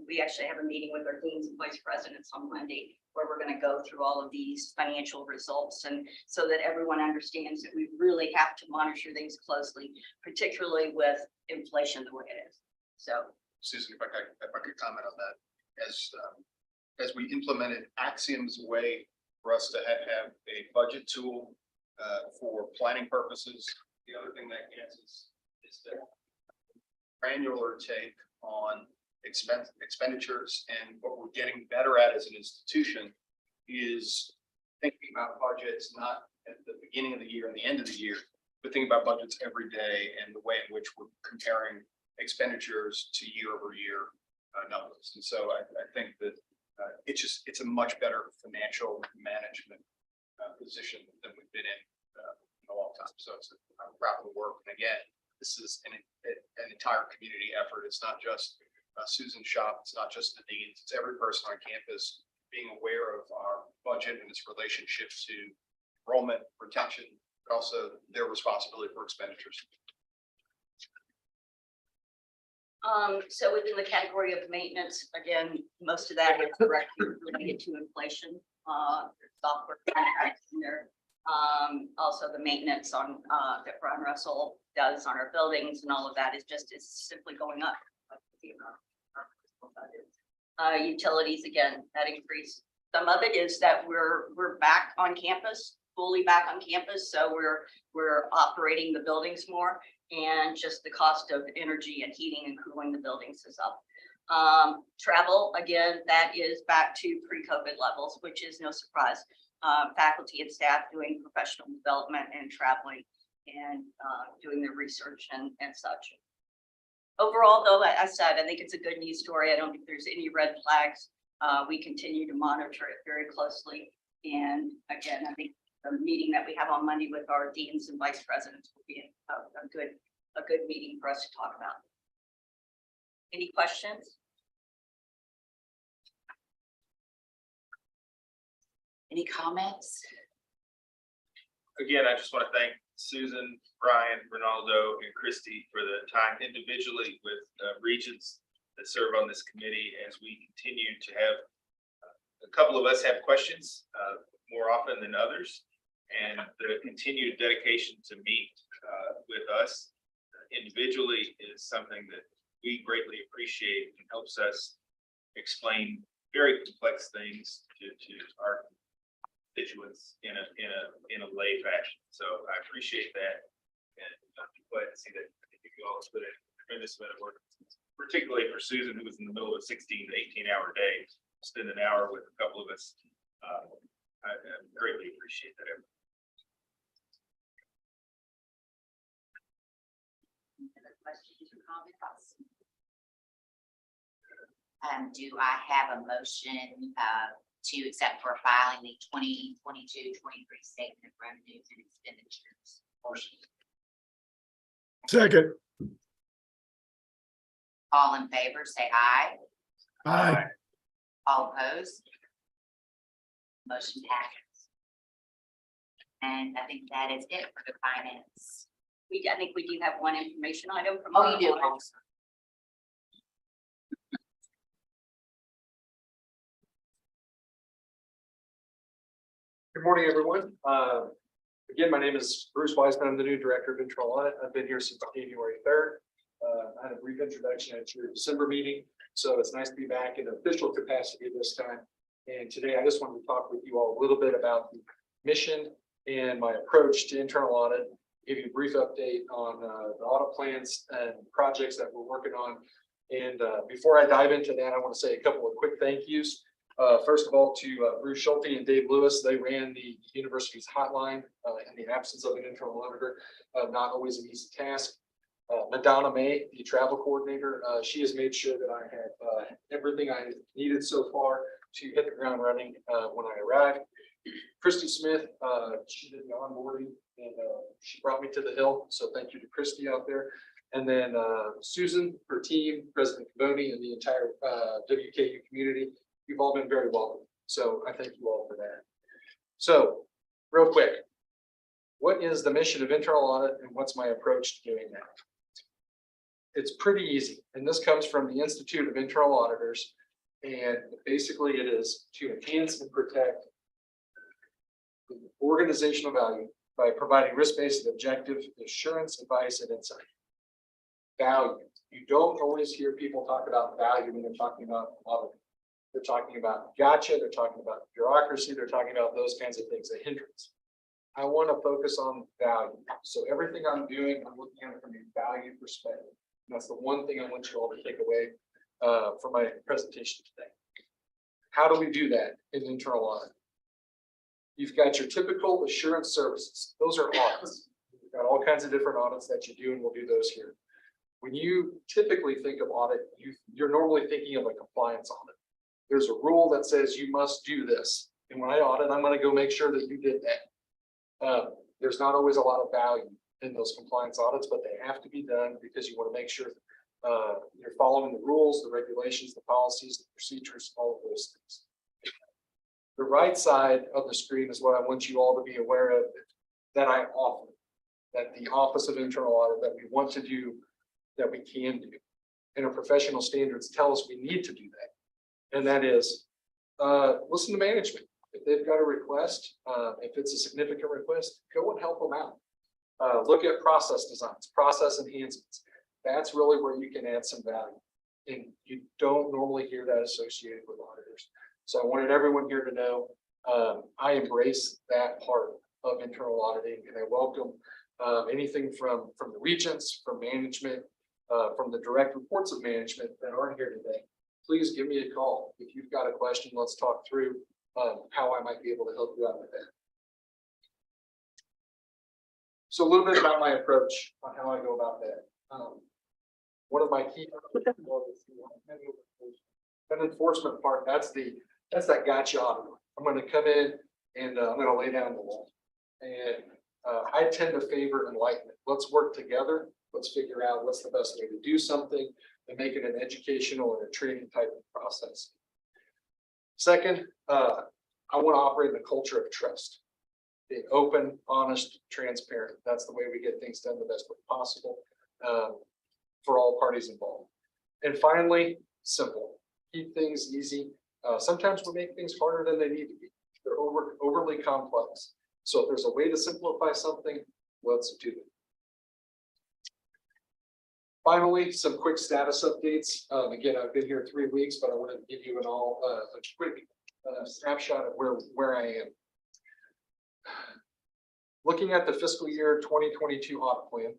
we actually have a meeting with our deans and vice presidents on Monday where we're going to go through all of these financial results, and so that everyone understands that we really have to monitor things closely, particularly with inflation the way it is. So Susan, if I could comment on that, as we implemented Axiom's way for us to have a budget tool for planning purposes. The other thing that gets is the granular take on expenditures, and what we're getting better at as an institution is thinking about budgets not at the beginning of the year and the end of the year, but thinking about budgets every day and the way in which we're comparing expenditures to year over year numbers. And so I think that it's a much better financial management position than we've been in a long time. So I'm proud of the work. And again, this is an entire community effort. It's not just Susan's shop. It's not just the deans. It's every person on campus being aware of our budget and its relationship to enrollment, retention, but also their responsibility for expenditures. So within the category of maintenance, again, most of that is directly related to inflation, software contracts in there. Also the maintenance on that Ron Russell does on our buildings and all of that is simply going up. Utilities, again, that increase. Some of it is that we're back on campus, fully back on campus. So we're operating the buildings more, and just the cost of energy and heating and cooling the buildings is up. Travel, again, that is back to pre-COVID levels, which is no surprise. Faculty and staff doing professional development and traveling and doing their research and such. Overall, though, like I said, I think it's a good news story. I don't think there's any red flags. We continue to monitor it very closely. And again, I think the meeting that we have on Monday with our deans and vice presidents will be a good meeting for us to talk about. Any questions? Any comments? Again, I just want to thank Susan, Brian, Ronaldo, and Christy for the time individually with Regents that serve on this committee as we continue to have a couple of us have questions more often than others, and the continued dedication to meet with us individually is something that we greatly appreciate and helps us explain very complex things to our constituents in a lay fashion. So I appreciate that, and I'm glad to see that you all put in a tremendous amount of work, particularly for Susan, who was in the middle of a 16 to 18-hour day, spend an hour with a couple of us. I greatly appreciate that effort. Other questions or comments? Do I have a motion to accept for filing the 2022-23 statement of revenues and expenditures? Motion. Second. All in favor, say aye. Aye. All opposed? Motion passes. And I think that is it for the finance. I think we do have one information item from. Oh, our you do. auditors. Oh, sorry. Good morning, everyone. Again, my name is Bruce Wiseman. I'm the new Director of Internal Audit. I've been here since January 3rd. I had a brief introduction at your December meeting, so it's nice to be back in official capacity this time. And today, I just wanted to talk with you all a little bit about the mission and my approach to internal audit, give you a brief update on the audit plans and projects that we're working on. And before I dive into that, I want to say a couple of quick thank yous. First of all, to Bruce Schulte and Dave Lewis. They ran the university's hotline in the absence of an internal auditor, not always an easy task. Madonna May, the travel coordinator, she has made sure that I have everything I needed so far to hit the ground running when I arrived. Christy Smith, she did the onboarding and she brought me to the hill. So thank you to Christy out there. And then Susan, her team, President Cavoni, and the entire WKU community. You've all been very welcome. So I thank you all for that. So real quick, what is the mission of internal audit and what's my approach to doing that? It's pretty easy. And this comes from the Institute of Internal Auditors. And basically it is to enhance and protect the organizational value by providing risk-based and objective assurance, advice, and insight. Value. You don't always hear people talk about value when they're talking about auditing. They're talking about gotcha, they're talking about bureaucracy, they're talking about those kinds of things, a hindrance. I want to focus on value. So everything I'm doing, I'm looking at it from a value perspective. And that's the one thing I want you all to take away from my presentation today. How do we do that in internal audit? You've got your typical assurance services. Those are audits. You've got all kinds of different audits that you do, and we'll do those here. When you typically think of audit, you're normally thinking of a compliance audit. There's a rule that says you must do this. And when I audit, I'm going to go make sure that you did that. There's not always a lot of value in those compliance audits, but they have to be done because you want to make sure you're following the rules, the regulations, the policies, the procedures, all of those things. The right side of the screen is what I want you all to be aware of that I offer, that the Office of Internal Audit, that we want to do, that we can do. And our professional standards tell us we need to do that. And that is, listen to management. If they've got a request, if it's a significant request, go and help them out. Look at process designs, process enhancements. That's really where you can add some value. And you don't normally hear that associated with auditors. So I wanted everyone here to know, I embrace that part of internal auditing, and I welcome anything from the Regents, from management, from the direct reports of management that aren't here today. Please give me a call. If you've got a question, let's talk through how I might be able to help you out with that. So a little bit about my approach on how I go about that. One of my key an enforcement part, that's that gotcha auditor. I'm going to come in and I'm going to lay down the law. And I tend to favor enlightenment. Let's work together. Let's figure out what's the best way to do something and make it an educational and a training type of process. Second, I want to operate in a culture of trust. being open, honest, transparent. That's the way we get things done the best way possible for all parties involved. And finally, simple. Keep things easy. Sometimes we make things harder than they need to be. They're overly complex. So if there's a way to simplify something, let's do it. Finally, some quick status updates. Again, I've been here 3 weeks, but I wanted to give you a quick snapshot of where I am. Looking at the fiscal year 2022 audit plan,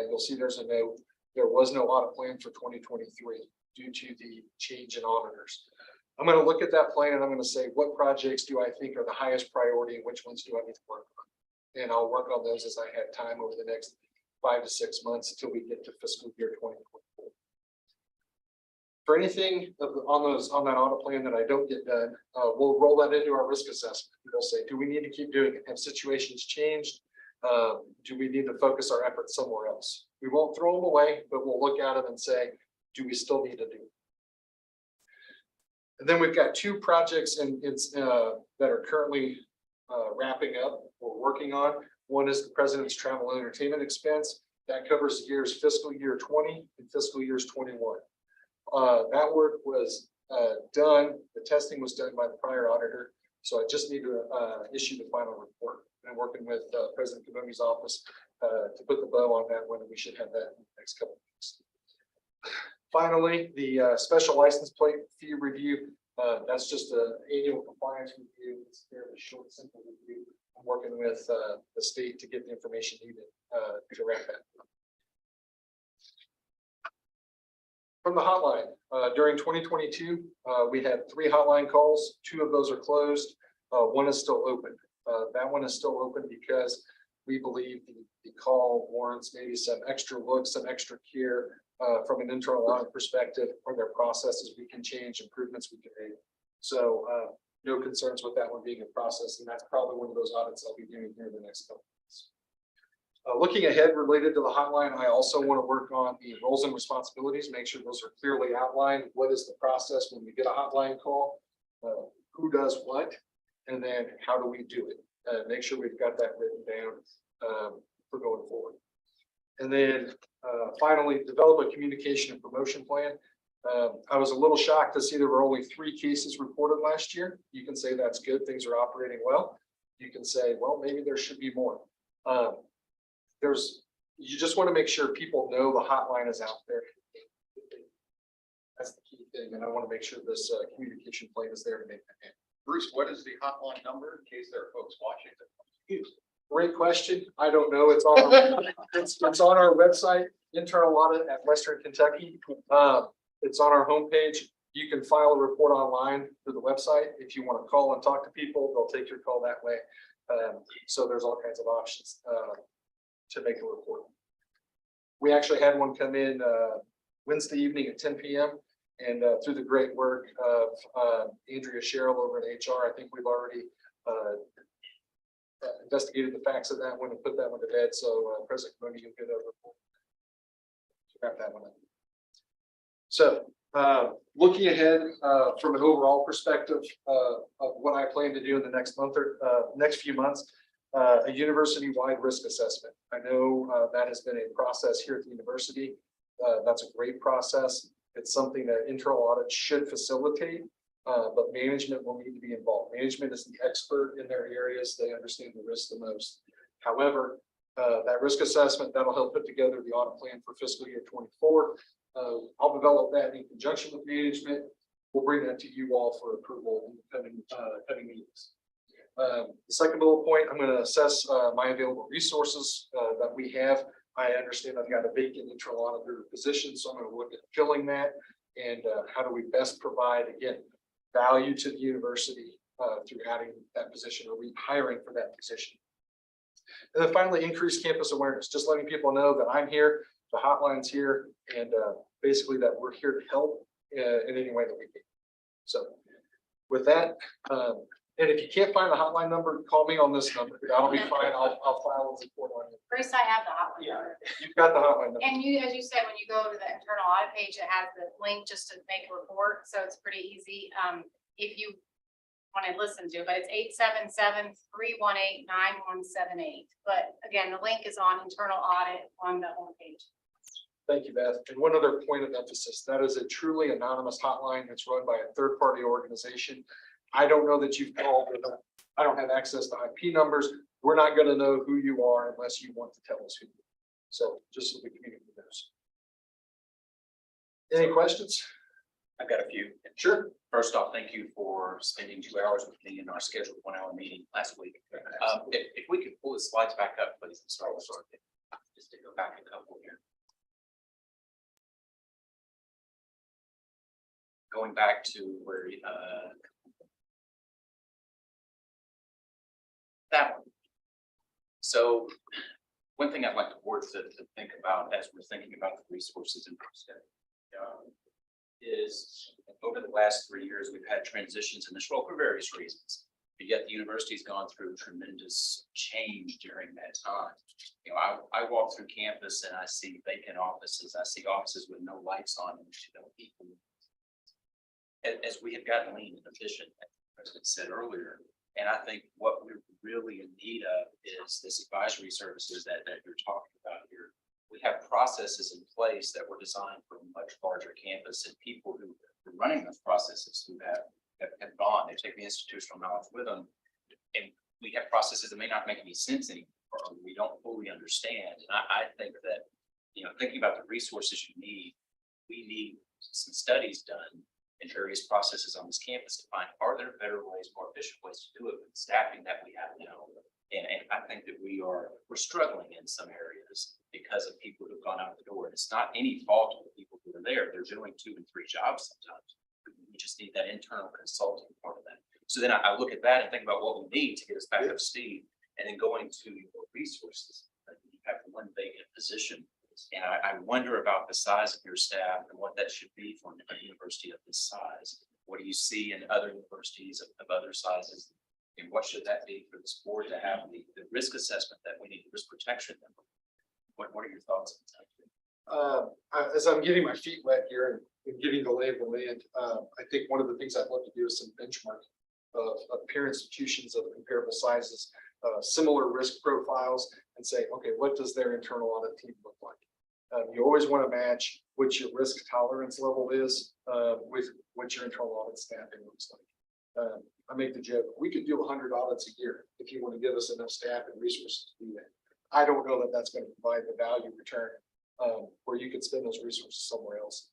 you'll see there's a note. There was no audit plan for 2023 due to the change in auditors. I'm going to look at that plan and I'm going to say, what projects do I think are the highest priority and which ones do I need to work on? And I'll work on those as I have time over the next 5 to 6 months until we get to fiscal year 2024. For anything on that audit plan that I don't get done, we'll roll that into our risk assessment. We'll say, do we need to keep doing it? Have situations changed? Do we need to focus our efforts somewhere else? We won't throw them away, but we'll look at them and say, do we still need to do it? And then we've got 2 projects that are currently wrapping up or working on. One is the President's travel and entertainment expense. That covers years fiscal year 20 and fiscal years 21. That work was done. The testing was done by the prior auditor. So I just need to issue the final report. I'm working with President Kabumi's office to put the bow on that one, and we should have that in the next couple of weeks. Finally, the special license plate fee review. That's just an annual compliance review. It's a fairly short, simple review. I'm working with the state to get the information needed to wrap that up. From the hotline, during 2022, we had 3 hotline calls. 2 of those are closed. One is still open. That one is still open because we believe the call warrants maybe some extra look, some extra care from an internal audit perspective, or their processes we can change, improvements we can make. So no concerns with that one being in process, and that's probably one of those audits I'll be doing here in the next couple of months. Looking ahead related to the hotline, I also want to work on the roles and responsibilities, make sure those are clearly outlined. What is the process when we get a hotline call? Who does what? And then how do we do it? Make sure we've got that written down for going forward. And then finally, develop a communication and promotion plan. I was a little shocked to see there were only 3 cases reported last year. You can say that's good, things are operating well. You can say, well, maybe there should be more. You just want to make sure people know the hotline is out there. That's the key thing, and I want to make sure this communication plan is there to make that happen. Bruce, what is the hotline number in case there are folks watching that? Great question. I don't know. It's on it's on our website, internal audit at Western Kentucky. It's on our homepage. You can file a report online through the website. If you want to call and talk to people, they'll take your call that way. So there's all kinds of options to make a report. We actually had one come in Wednesday evening at 10 p.m. And through the great work of Andrea Sherrill over at HR, I think we've already investigated the facts of that one and put that one to bed. So President Kabumi, you'll get a report to wrap that one up. So looking ahead from an overall perspective of what I plan to do in the next month or next few months, a university-wide risk assessment. I know that has been a process here at the university. That's a great process. It's something that internal audit should facilitate, but management will need to be involved. Management is the expert in their areas. They understand the risk the most. However, that risk assessment, that'll help put together the audit plan for fiscal year 24. I'll develop that in conjunction with management. We'll bring that to you all for approval in the coming meetings. The second bullet point, I'm going to assess my available resources that we have. I understand I've got a vacant internal auditor position, so I'm going to look at filling that and how do we best provide, again, value to the university through adding that position or hiring for that position. And then finally, increase campus awareness, just letting people know that I'm here, the hotline's here, and basically that we're here to help in any way that we can. So with that, and if you can't find the hotline number, call me on this number. That'll be fine. I'll file a report on it. Bruce, I have the hotline number. You've got the hotline number. And you, as you said, when you go to the internal audit page, it has the link just to make a report. So it's pretty easy. If you want to listen to, but it's 877-318-9178. But again, the link is on internal audit on the homepage. Thank you, Beth. And one other point of emphasis, that is a truly anonymous hotline that's run by a third-party organization. I don't know that you've called, I don't have access to IP numbers. We're not going to know who you are unless you want to tell us who you are. So just so the community knows. Any questions? I've got a few. Sure. First off, thank you for spending 2 hours with me in our scheduled 1-hour meeting last week. If we could pull the slides back up, please, and start with just to go back a couple here. Going back to where, that one. So one thing I'd like the board to think about as we're thinking about the resources in is over the last 3 years, we've had transitions in this role for various reasons. But yet the university's gone through tremendous change during that time. You know, I walk through campus and I see vacant offices. I see offices with no lights on them. You know, people, as we have gotten lean and efficient, as the president said earlier. And I think what we're really in need of is this advisory services that you're talking about here. We have processes in place that were designed for a much larger campus, and people who are running those processes who have gone, they take the institutional knowledge with them. And we have processes that may not make any sense anymore, or we don't fully understand. And I think that, you know, thinking about the resources you need, we need some studies done in various processes on this campus to find, are there better ways, more efficient ways to do it with the staffing that we have now? And I think that we're struggling in some areas because of people who've gone out the door. And it's not any fault of the people who are there. They're doing 2 and 3 jobs sometimes. We just need that internal consulting part of that. So then I look at that and think about what we need to get us back up to speed, and then going to your resources. You have one vacant position. And I wonder about the size of your staff and what that should be for a university of this size. What do you see in other universities of other sizes? And what should that be for this board to have the risk assessment that we need, risk protection? What are your thoughts on that? As I'm getting my feet wet here and getting the lay of the land, I think one of the things I'd love to do is some benchmark of peer institutions of comparable sizes, similar risk profiles, and say, okay, what does their internal audit team look like? You always want to match what your risk tolerance level is with what your internal audit staffing looks like. I make the joke, we could do 100 audits a year if you want to give us enough staff and resources to do that. I don't know that that's going to provide the value return where you could spend those resources somewhere else.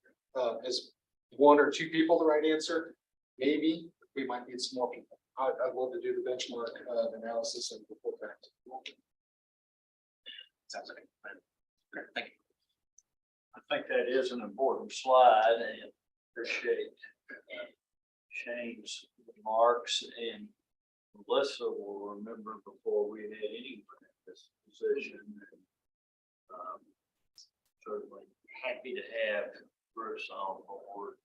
Is 1 or 2 people the right answer? Maybe. We might need some more people. I'd love to do the benchmark analysis and report back. Sounds like a plan. Great, thank you. I think that is an important slide, and appreciate Shane's remarks, and Melissa will remember before we had anyone in this position. And, certainly happy to have Bruce on board.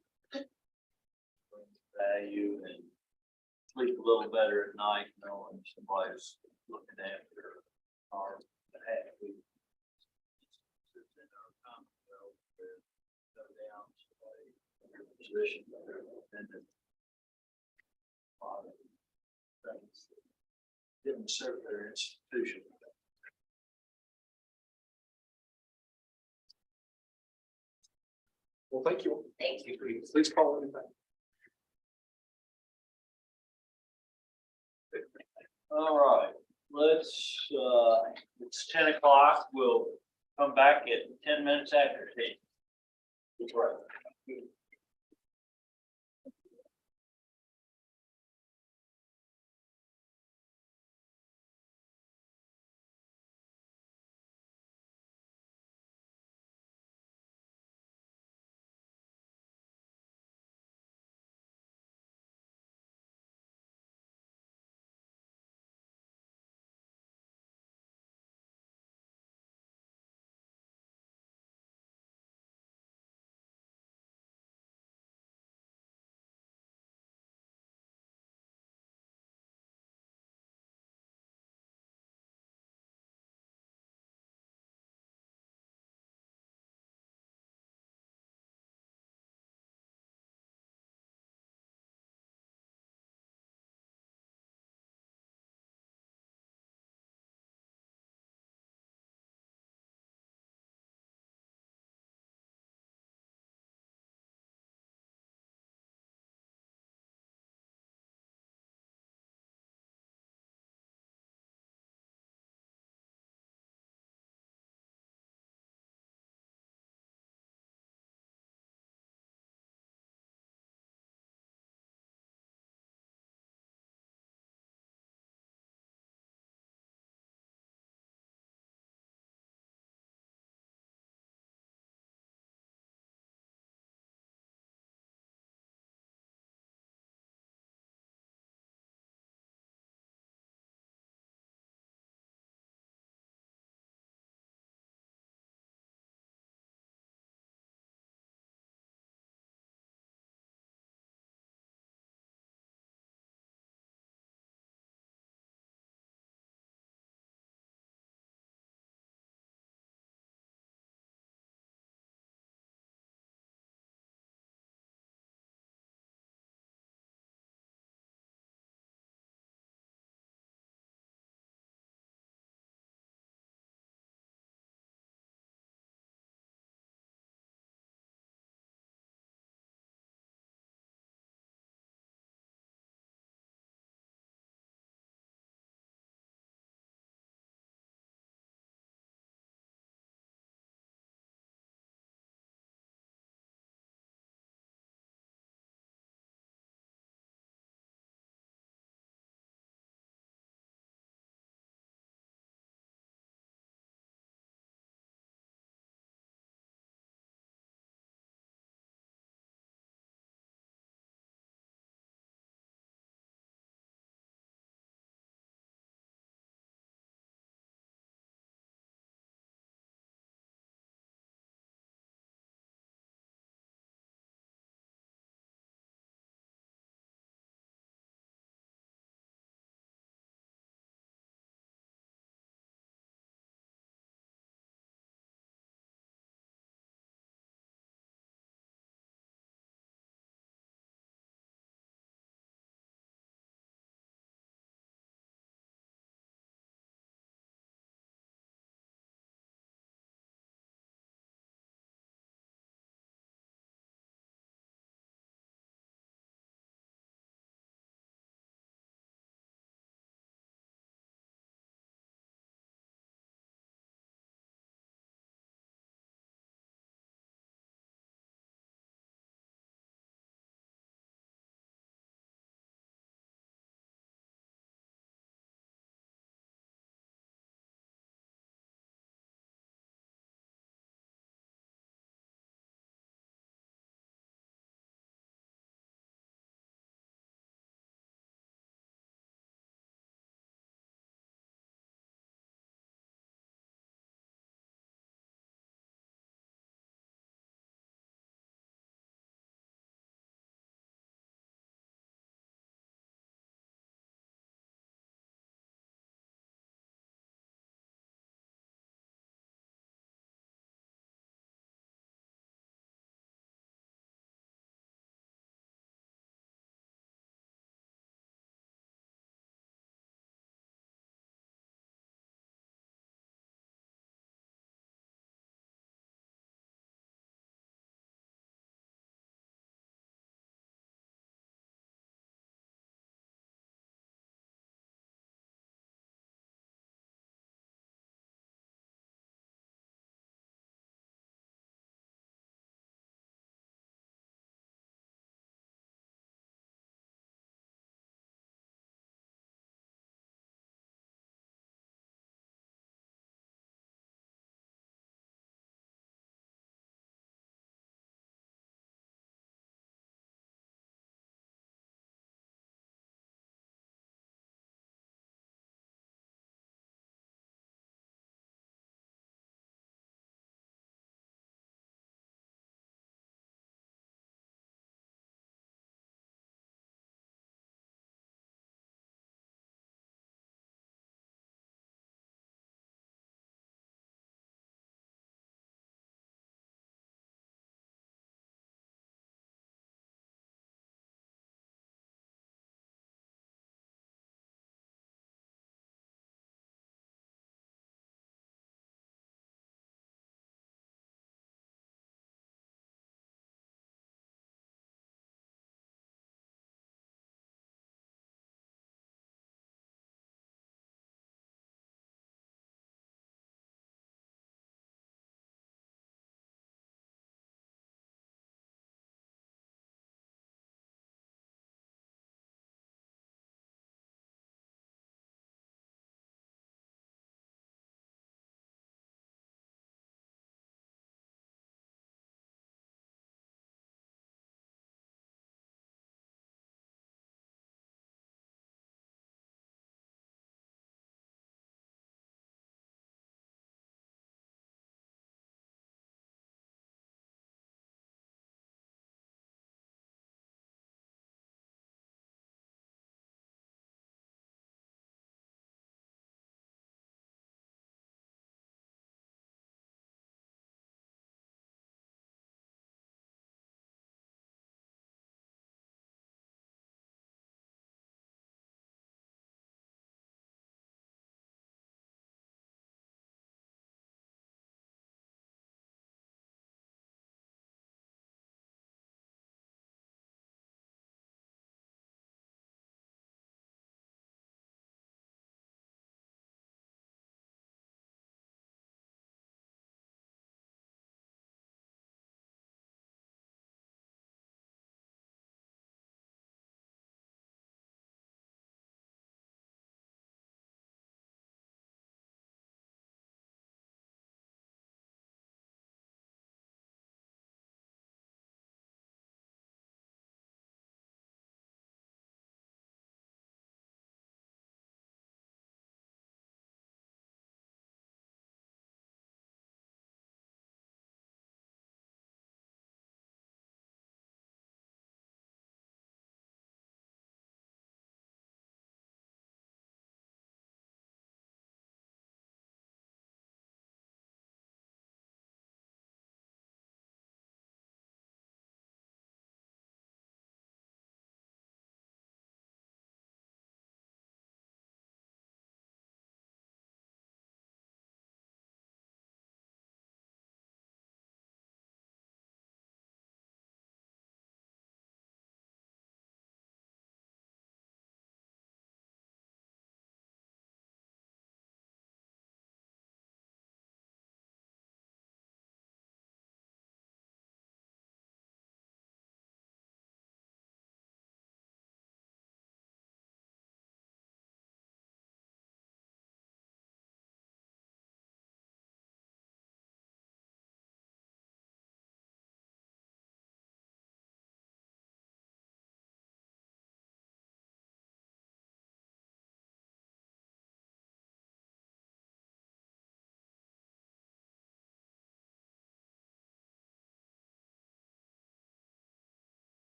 Value and sleep a little better at night knowing somebody's looking after our behalf. Position that are independent. Things that didn't serve their institution. Well, thank you. Thank you. Please call anything. All right, it's 10 o'clock. We'll come back at 10 minutes after 10. That's right.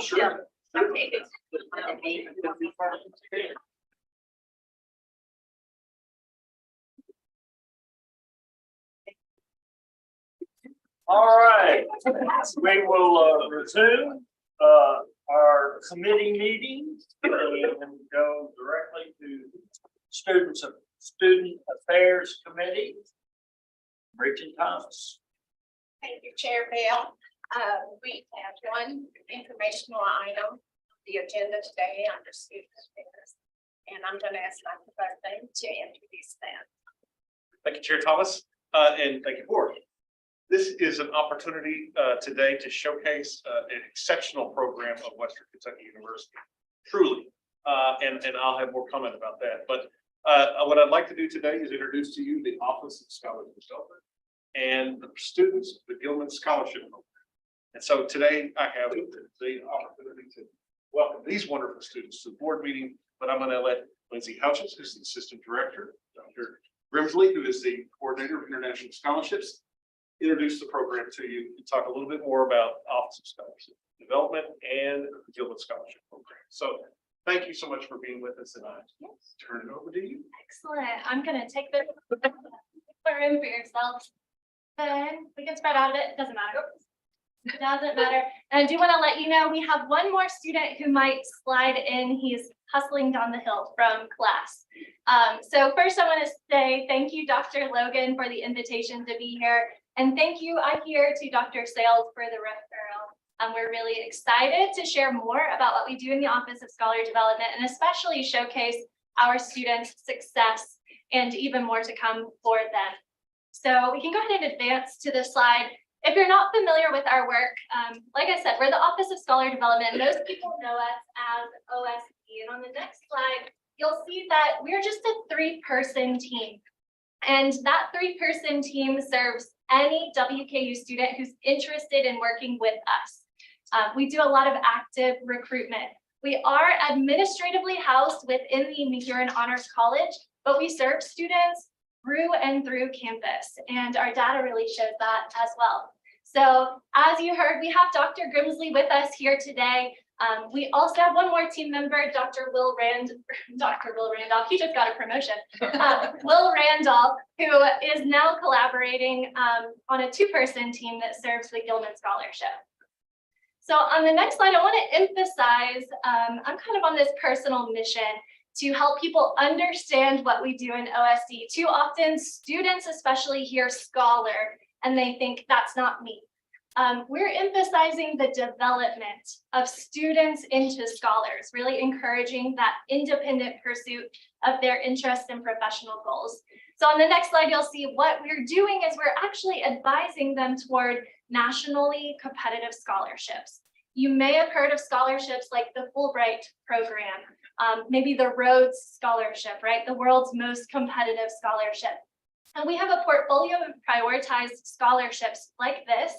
Sure. All right, we will resume our committee meetings and go directly to Student Affairs Committee. Regent Thomas. Thank you, Chair Bell. We have one informational item, on the agenda today under student affairs. And I'm going to ask Dr. Buckman to introduce that. Thank you, Chair Thomas, and thank you, Board. This is an opportunity today to showcase an exceptional program of Western Kentucky University, truly. And I'll have more comment about that. But what I'd like to do today is introduce to you the Office of Scholarship Development and the students of the Gilman Scholarship Program. And so today I have the opportunity to welcome these wonderful students to the board meeting, but I'm going to let Lindsay Houchins, who's the Assistant Director, Dr. Grimsley, who is the Coordinator of International Scholarships, introduce the program to you and talk a little bit more about Office of Scholarship Development and the Gilman Scholarship Program. So thank you so much for being with us, and I turn it over to you. Excellent. I'm gonna take the room for yourselves. Then we can spread out of it. Doesn't matter. It doesn't matter. And I do want to let you know we have one more student who might slide in. He's hustling down the hill from class. So first I want to say thank you, Dr. Logan, for the invitation to be here. And thank you, I hear, to Dr. Sales for the referral. We're really excited to share more about what we do in the Office of Scholar Development and especially showcase our students' success and even more to come for them. So we can go ahead and advance to the slide. If you're not familiar with our work, like I said, we're the Office of Scholar Development. Most people know us as OSD. And on the next slide, you'll see that we're just a 3-person team. And that 3-person team serves any WKU student who's interested in working with us. We do a lot of active recruitment. We are administratively housed within the McGurran Honors College, but we serve students through and through campus, and our data really shows that as well. So as you heard, we have Dr. Grimsley with us here today. We also have one more team member, Dr. Will Randolph, he just got a promotion. Will Randolph, who is now collaborating on a 2-person team that serves the Gilman Scholarship. So on the next slide, I want to emphasize, I'm kind of on this personal mission to help people understand what we do in OSD. Too often, students especially hear scholar, and they think that's not me. We're emphasizing the development of students into scholars, really encouraging that independent pursuit of their interests and professional goals. So on the next slide, you'll see what we're doing is we're actually advising them toward nationally competitive scholarships. You may have heard of scholarships like the Fulbright program, maybe the Rhodes Scholarship, right? The world's most competitive scholarship. And we have a portfolio of prioritized scholarships like this,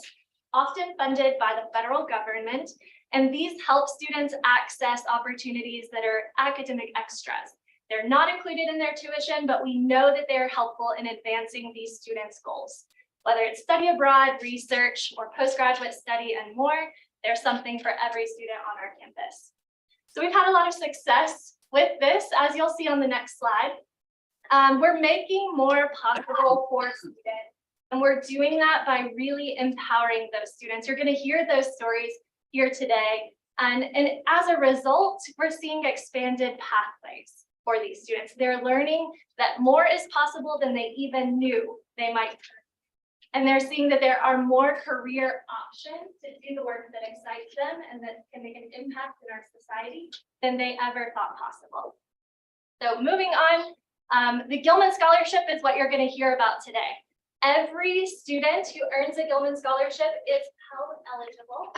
often funded by the federal government. And these help students access opportunities that are academic extras. They're not included in their tuition, but we know that they're helpful in advancing these students' goals. Whether it's study abroad, research, or postgraduate study and more, there's something for every student on our campus. So we've had a lot of success with this, as you'll see on the next slide. We're making more possible for students, and we're doing that by really empowering those students. You're going to hear those stories here today, and as a result, we're seeing expanded pathways for these students. They're learning that more is possible than they even knew they might. And they're seeing that there are more career options to do the work that excites them and that can make an impact in our society than they ever thought possible. So moving on, the Gilman Scholarship is what you're going to hear about today. Every student who earns a Gilman Scholarship is Pell eligible,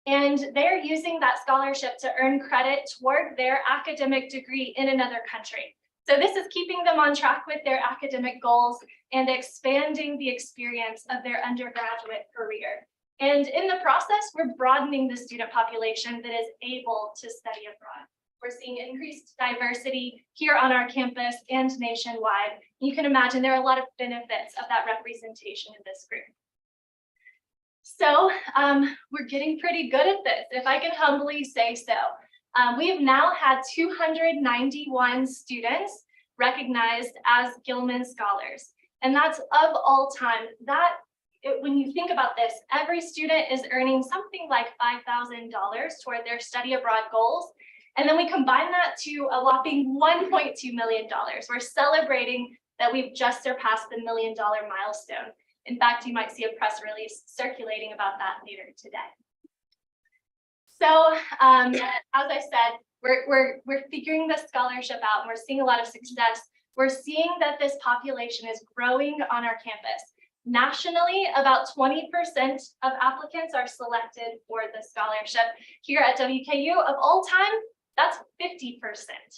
and they're using that scholarship to earn credit toward their academic degree in another country. So this is keeping them on track with their academic goals and expanding the experience of their undergraduate career. And in the process, we're broadening the student population that is able to study abroad. We're seeing increased diversity here on our campus and nationwide. You can imagine there are a lot of benefits of that representation in this group. So we're getting pretty good at this, if I can humbly say so. We have now had 291 students recognized as Gilman Scholars, and that's of all time. When you think about this, every student is earning something like $5,000 toward their study abroad goals. And then we combine that to a whopping $1.2 million. We're celebrating that we've just surpassed the $1 million milestone. In fact, you might see a press release circulating about that later today. So as I said, we're figuring this scholarship out, and we're seeing a lot of success. We're seeing that this population is growing on our campus. Nationally, about 20% of applicants are selected for the scholarship. Here at WKU, of all time, that's 50%.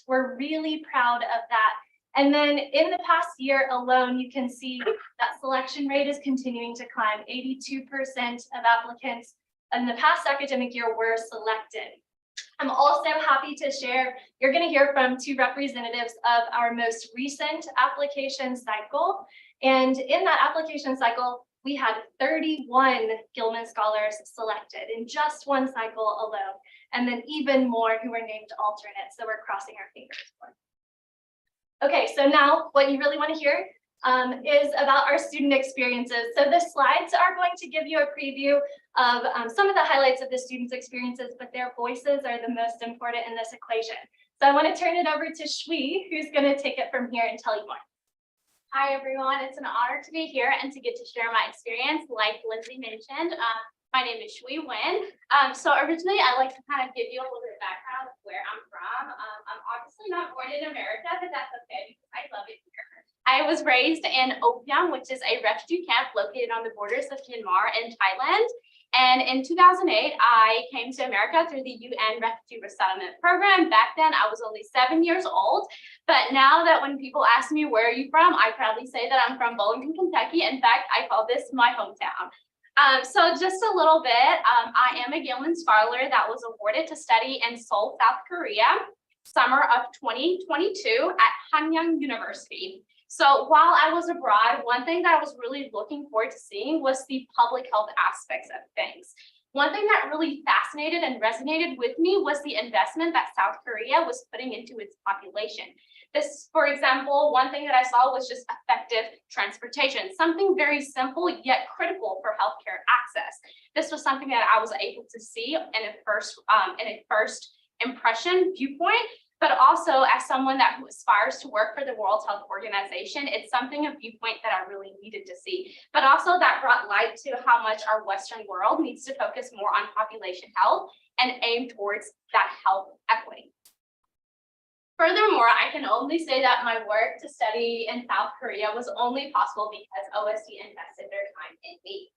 We're really proud of that. And then in the past year alone, you can see that selection rate is continuing to climb. 82% of applicants in the past academic year were selected. I'm also happy to share, you're going to hear from two representatives of our most recent application cycle. And in that application cycle, we had 31 Gilman Scholars selected in just one cycle alone, and then even more who were named alternates. So we're crossing our fingers for. Okay, so now what you really want to hear is about our student experiences. So the slides are going to give you a preview of some of the highlights of the students' experiences, but their voices are the most important in this equation. So I want to turn it over to Shui, who's going to take it from here and tell you more. Hi, everyone. It's an honor to be here and to get to share my experience. Like Lindsay mentioned, my name is Shui Wen. So originally, I'd like to kind of give you a little bit of background of where I'm from. I'm obviously not born in America, but that's okay because I love it here. I was raised in Opiang, which is a refugee camp located on the borders of Myanmar and Thailand. And in 2008, I came to America through the UN Refugee Resettlement Program. Back then, I was only 7 years old. But now that when people ask me, where are you from? I proudly say that I'm from Bowling, Kentucky. In fact, I call this my hometown. So just a little bit, I am a Gilman Scholar that was awarded to study in Seoul, South Korea, summer of 2022 at Hanyang University. So while I was abroad, one thing that I was really looking forward to seeing was the public health aspects of things. One thing that really fascinated and resonated with me was the investment that South Korea was putting into its population. This, for example, one thing that I saw was just effective transportation, something very simple yet critical for healthcare access. This was something that I was able to see in a first impression viewpoint, but also as someone that aspires to work for the World Health Organization, it's something, a viewpoint that I really needed to see. But also that brought light to how much our Western world needs to focus more on population health and aim towards that health equity. Furthermore, I can only say that my work to study in South Korea was only possible because OSD invested their time in me.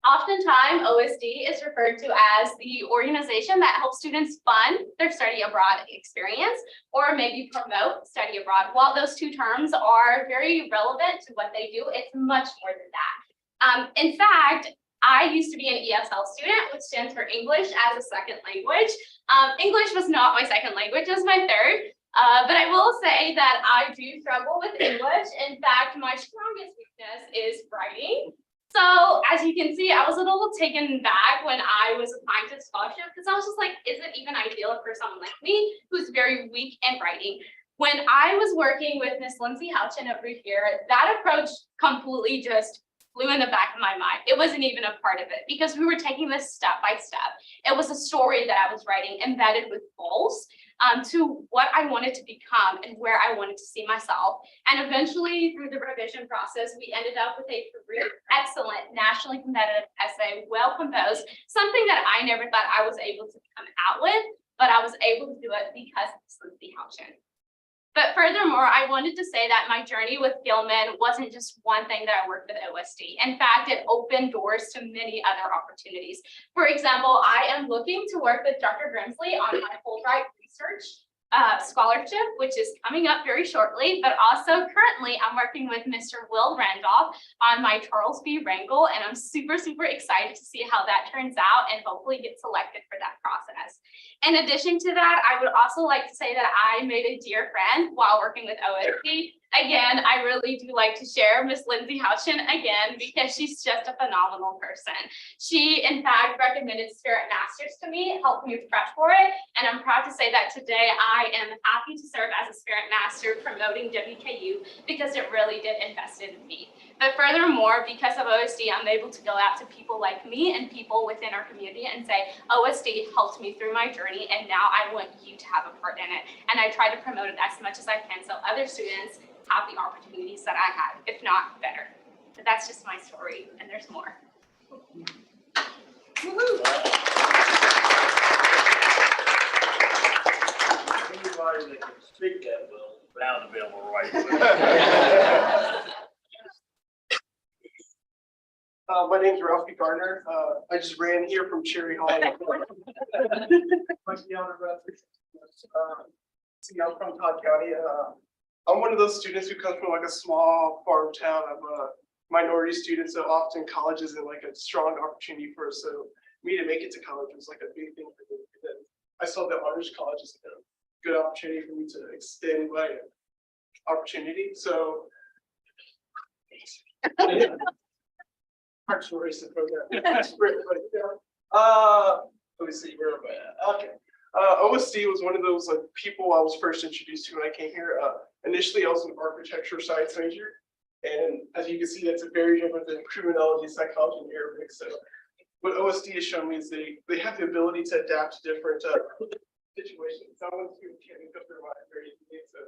Oftentimes, OSD is referred to as the organization that helps students fund their study abroad experience or maybe promote study abroad. While those two terms are very relevant to what they do, it's much more than that. In fact, I used to be an ESL student, which stands for English as a second language. English was not my second language, it was my third. But I will say that I do struggle with English. In fact, my strongest weakness is writing. So as you can see, I was a little taken back when I was applying to the scholarship because I was just like, is it even ideal for someone like me who's very weak in writing? When I was working with Miss Lindsay Houchin over here, that approach completely just flew in the back of my mind. It wasn't even a part of it because we were taking this step by step. It was a story that I was writing embedded with goals to what I wanted to become and where I wanted to see myself. And eventually through the revision process, we ended up with a excellent nationally competitive essay, well composed, something that I never thought I was able to come out with, but I was able to do it because of Lindsay Houchin. But furthermore, I wanted to say that my journey with Gilman wasn't just one thing that I worked with OSD. In fact, it opened doors to many other opportunities. For example, I am looking to work with Dr. Grimsley on my Fulbright research scholarship, which is coming up very shortly, but also currently I'm working with Mr. Will Randolph on my Charles B. Rangel, and I'm super, super excited to see how that turns out and hopefully get selected for that process. In addition to that, I would also like to say that I made a dear friend while working with OSD. Again, I really do like to share Miss Lindsay Houchin again, because she's just a phenomenal person. She, in fact, recommended Spirit Masters to me, helped me prep for it, and I'm proud to say that today I am happy to serve as a Spirit Master promoting WKU, because it really did invest in me. But furthermore, because of OSD, I'm able to go out to people like me and people within our community and say, OSD helped me through my journey, and now I want you to have a part in it. And I try to promote it as much as I can so other students have the opportunities that I had, if not better. But that's just my story, and there's more. Anybody that can speak that well, bound to be able to write. My name's Ralphie Gardner. I just ran here from Cherry Hall. See, I'm from Todd County. I'm one of those students who comes from like a small farm town. I'm a minority student, so often college isn't like a strong opportunity for us. So me to make it to college was like a big thing for me. And then I saw that honors college as a good opportunity for me to extend my opportunity. So hard stories to program. Let me see where am I at? Okay. OSD was one of those like people I was first introduced to when I came here. Initially, I was an architecture science major, and as you can see, that's a very different than criminology, psychology, and Arabic. So, what OSD has shown me is they have the ability to adapt to different situations. Someone who can't go through my very so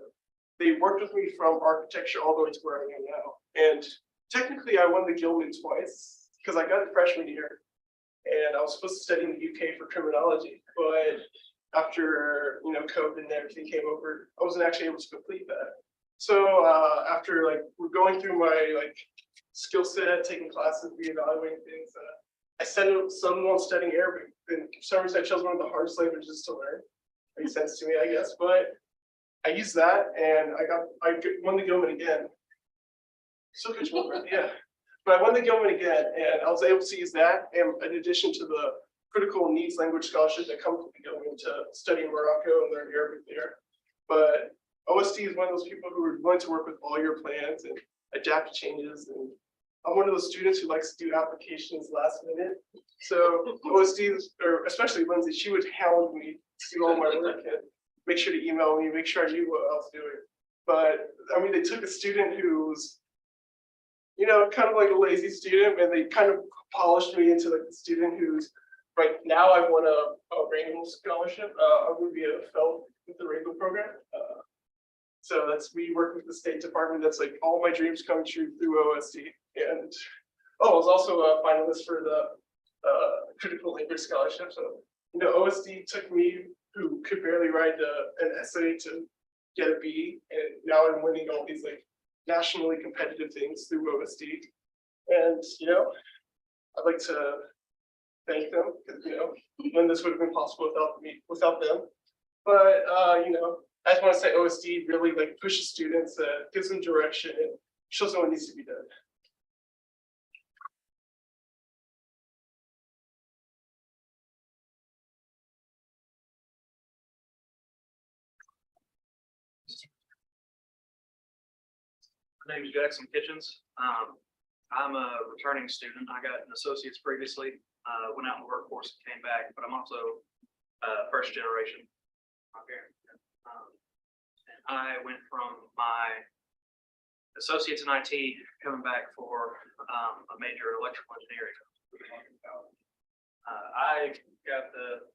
they worked with me from architecture all the way to where I am now. And technically, I won the Gilman twice because I got it freshman year, and I was supposed to study in the UK for criminology, but after COVID and everything came over, I wasn't actually able to complete that. So after we're going through my skill set, taking classes, reevaluating things, I settled on studying Arabic. And for some reason, I chose one of the hardest languages to learn. Makes sense to me, I guess. But I used that, and I won the Gilman again. So good, yeah. But I won the Gilman again, and I was able to use that, and in addition to the critical needs language scholarship that comes with the Gilman to study in Morocco and learn Arabic there. But OSD is one of those people who are willing to work with all your plans and adapt to changes. And I'm one of those students who likes to do applications last minute. So OSD, or especially Lindsay, she would hound me to do all my work and make sure to email me, make sure I knew what I was doing. But I mean, they took a student who was kind of like a lazy student, and they kind of polished me into like the student who's right now I won a Rainbow scholarship. I'm going to be a fellow with the Rainbow program. So we work with the State Department. That's like all my dreams come true through OSD. And I was also a finalist for the critical language scholarship. So OSD took me, who could barely write an essay, to get a B, and now I'm winning all these nationally competitive things through OSD. And I'd like to thank them because none of this would have been possible without them. But I just want to say OSD really pushes students, gives them direction, and shows them what needs to be done. My name is Jackson Kitchens. I'm a returning student. I got an associate's previously, went out in the workforce and came back, but I'm also first generation. Okay. And I went from my associates in IT coming back for a major in electrical engineering. I got the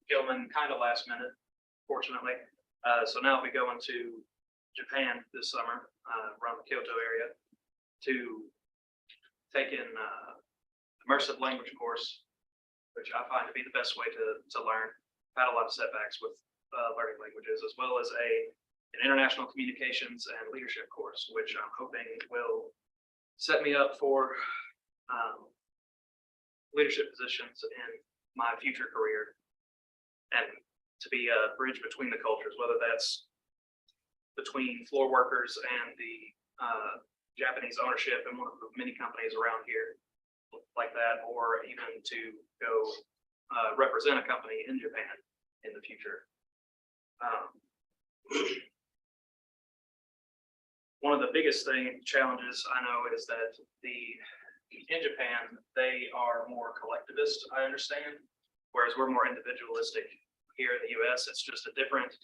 Gilman kind of last minute, fortunately. So now I'll be going to Japan this summer, around the Kyoto area, to take an immersive language course, which I find to be the best way to learn. I've had a lot of setbacks with learning languages, as well as an international communications and leadership course, which I'm hoping will set me up for leadership positions in my future career, and to be a bridge between the cultures, whether that's between floor workers and the Japanese ownership in one of the many companies around here like that, or even to go represent a company in Japan in the future. one of the biggest challenges I know is that in Japan, they are more collectivist, I understand, whereas we're more individualistic here in the US. It's just a different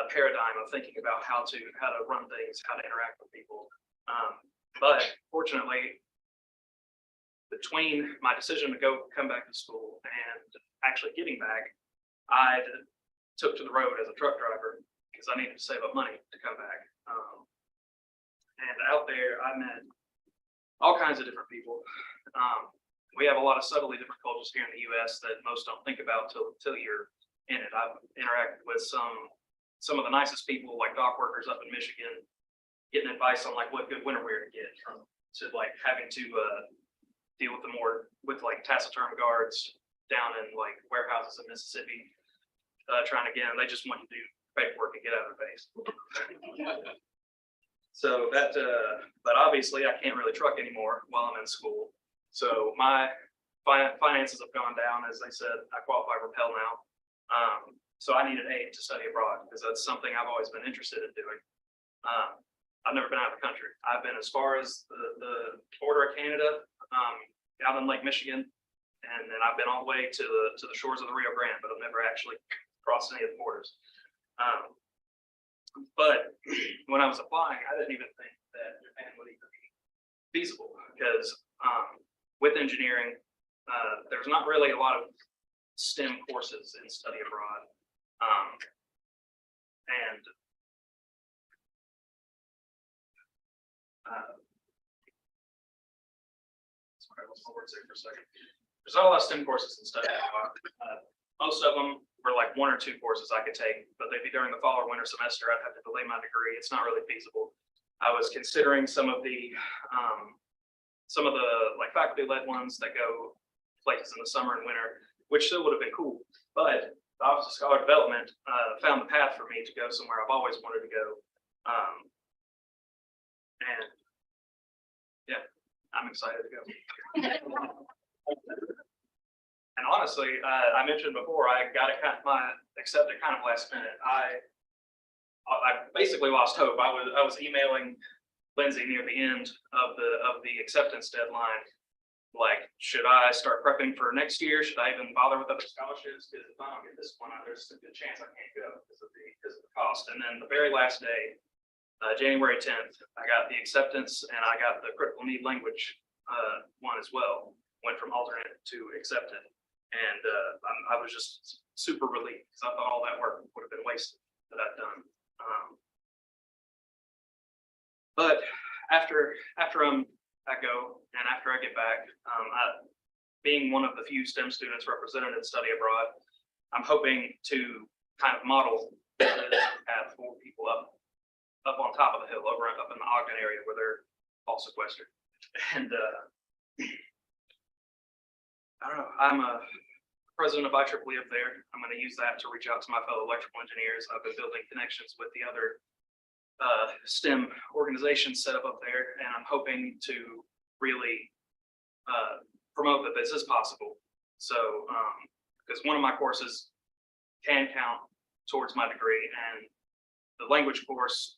paradigm of thinking about how to run things, how to interact with people. But fortunately, between my decision to come back to school and actually getting back, I took to the road as a truck driver because I needed to save up money to come back. And out there, I met all kinds of different people. We have a lot of subtly different cultures here in the US that most don't think about till you're in it. I've interacted with some of the nicest people, like dock workers up in Michigan, getting advice on like what good winter wear to get, to like having to deal with like taciturn guards down in like warehouses in Mississippi, trying to get them. They just want you to do paperwork and get out of their face. So that, but obviously I can't really truck anymore while I'm in school. So my finances have gone down. As I said, I qualify for Pell now. So I needed aid to study abroad because that's something I've always been interested in doing. I've never been out of the country. I've been as far as the border of Canada, out in Lake Michigan, and then I've been all the way to the shores of the Rio Grande, but I've never actually crossed any of the borders. But when I was applying, I didn't even think that Japan would even be feasible because with engineering, there's not really a lot of STEM courses in study abroad. Sorry, I lost my words there for a second. There's not a lot of STEM courses in study abroad. Most of them were like 1 or 2 courses I could take, but they'd be during the fall or winter semester. I'd have to delay my degree. It's not really feasible. I was considering some of the like faculty-led ones that go places in the summer and winter, which still would have been cool. But the Office of Scholar Development found the path for me to go somewhere I've always wanted to go. And yeah, I'm excited to go. And honestly, I mentioned before, I got accepted kind of last minute. I basically lost hope. I was emailing Lindsay near the end of the acceptance deadline, like, should I start prepping for next year? Should I even bother with other scholarships? Because if I don't get this one, there's a good chance I can't go because of the cost. And then the very last day, January 10th, I got the acceptance and I got the critical need language one as well. Went from alternate to accepted. And I was just super relieved because I thought all that work would have been wasted that I've done. But after I go and after I get back, being one of the few STEM students represented in study abroad, I'm hoping to kind of model the path for people up on top of the hill, up in the Ogden area where they're all sequestered. And I don't know, I'm a president of IEEE up there. I'm going to use that to reach out to my fellow electrical engineers. I've been building connections with the other STEM organizations set up there, and I'm hoping to really promote that this is possible. So, because one of my courses can count towards my degree, and the language course,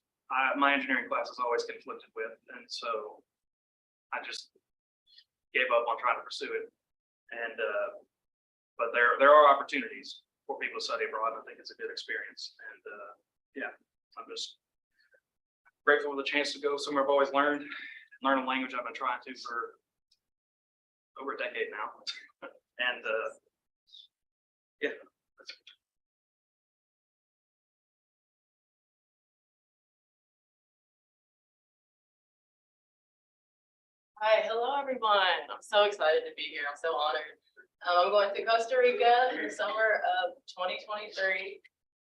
my engineering class is always conflicted with, and so I just gave up on trying to pursue it. And but there are opportunities for people to study abroad. I think it's a good experience, and yeah, I'm just grateful for the chance to go somewhere I've always learn a language I've been trying to for over a decade now. And yeah. Hi, hello everyone. I'm so excited to be here. I'm so honored. I'm going to Costa Rica in the summer of 2023,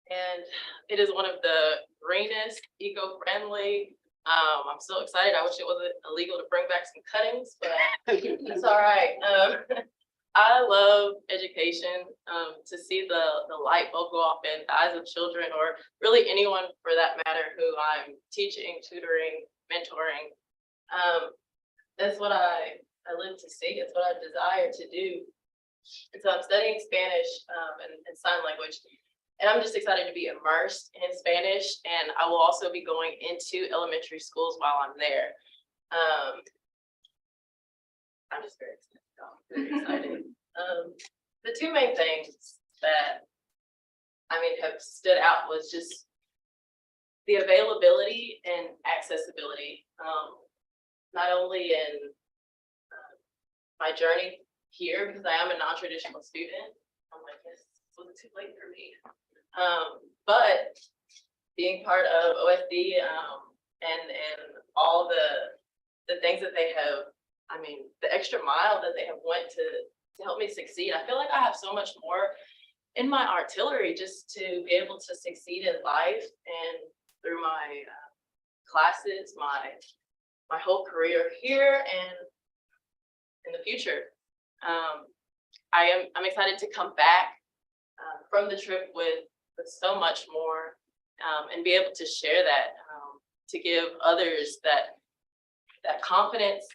and it is one of the greenest, eco-friendly. I'm so excited. I wish it wasn't illegal to bring back some cuttings, but it's all right. I love education. To see the light bulb go off in the eyes of children, or really anyone for that matter, who I'm teaching, tutoring, mentoring. That's what I live to see. It's what I desire to do. And so I'm studying Spanish and sign language. And I'm just excited to be immersed in Spanish, and I will also be going into elementary schools while I'm there. I'm just very excited. The two main things that have stood out was just the availability and accessibility. Not only in my journey here, because I am a non-traditional student. I'm like, this wasn't too late for me. But being part of OSD and all the things that they have, the extra mile that they have went to help me succeed. I feel like I have so much more in my artillery just to be able to succeed in life and through my classes, my whole career here and in the future. I'm excited to come back from the trip with so much more and be able to share that, to give others that confidence,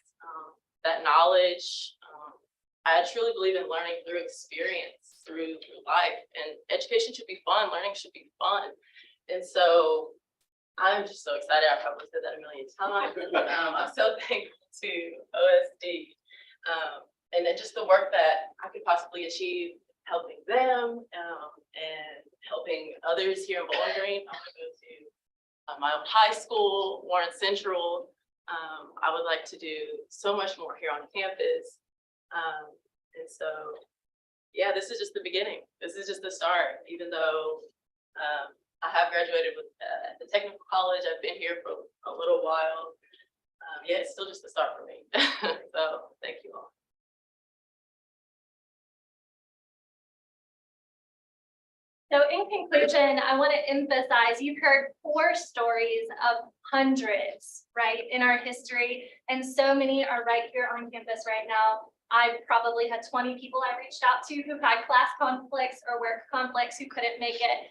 that knowledge. I truly believe in learning through experience, through life, and education should be fun. Learning should be fun. And so I'm just so excited. I probably said that a million times. I'm so thankful to OSD and then just the work that I could possibly achieve helping them and helping others here in Bowling Green. I want to go to my own high school, Warren Central. I would like to do so much more here on campus. And so, yeah, this is just the beginning. This is just the start, even though I have graduated with the technical college. I've been here for a little while. Yeah, it's still just the start for me. So thank you all. So in conclusion, I want to emphasize, you've heard 4 stories of hundreds, right, in our history, and so many are right here on campus right now. I probably had 20 people I reached out to who had class conflicts or work conflicts who couldn't make it.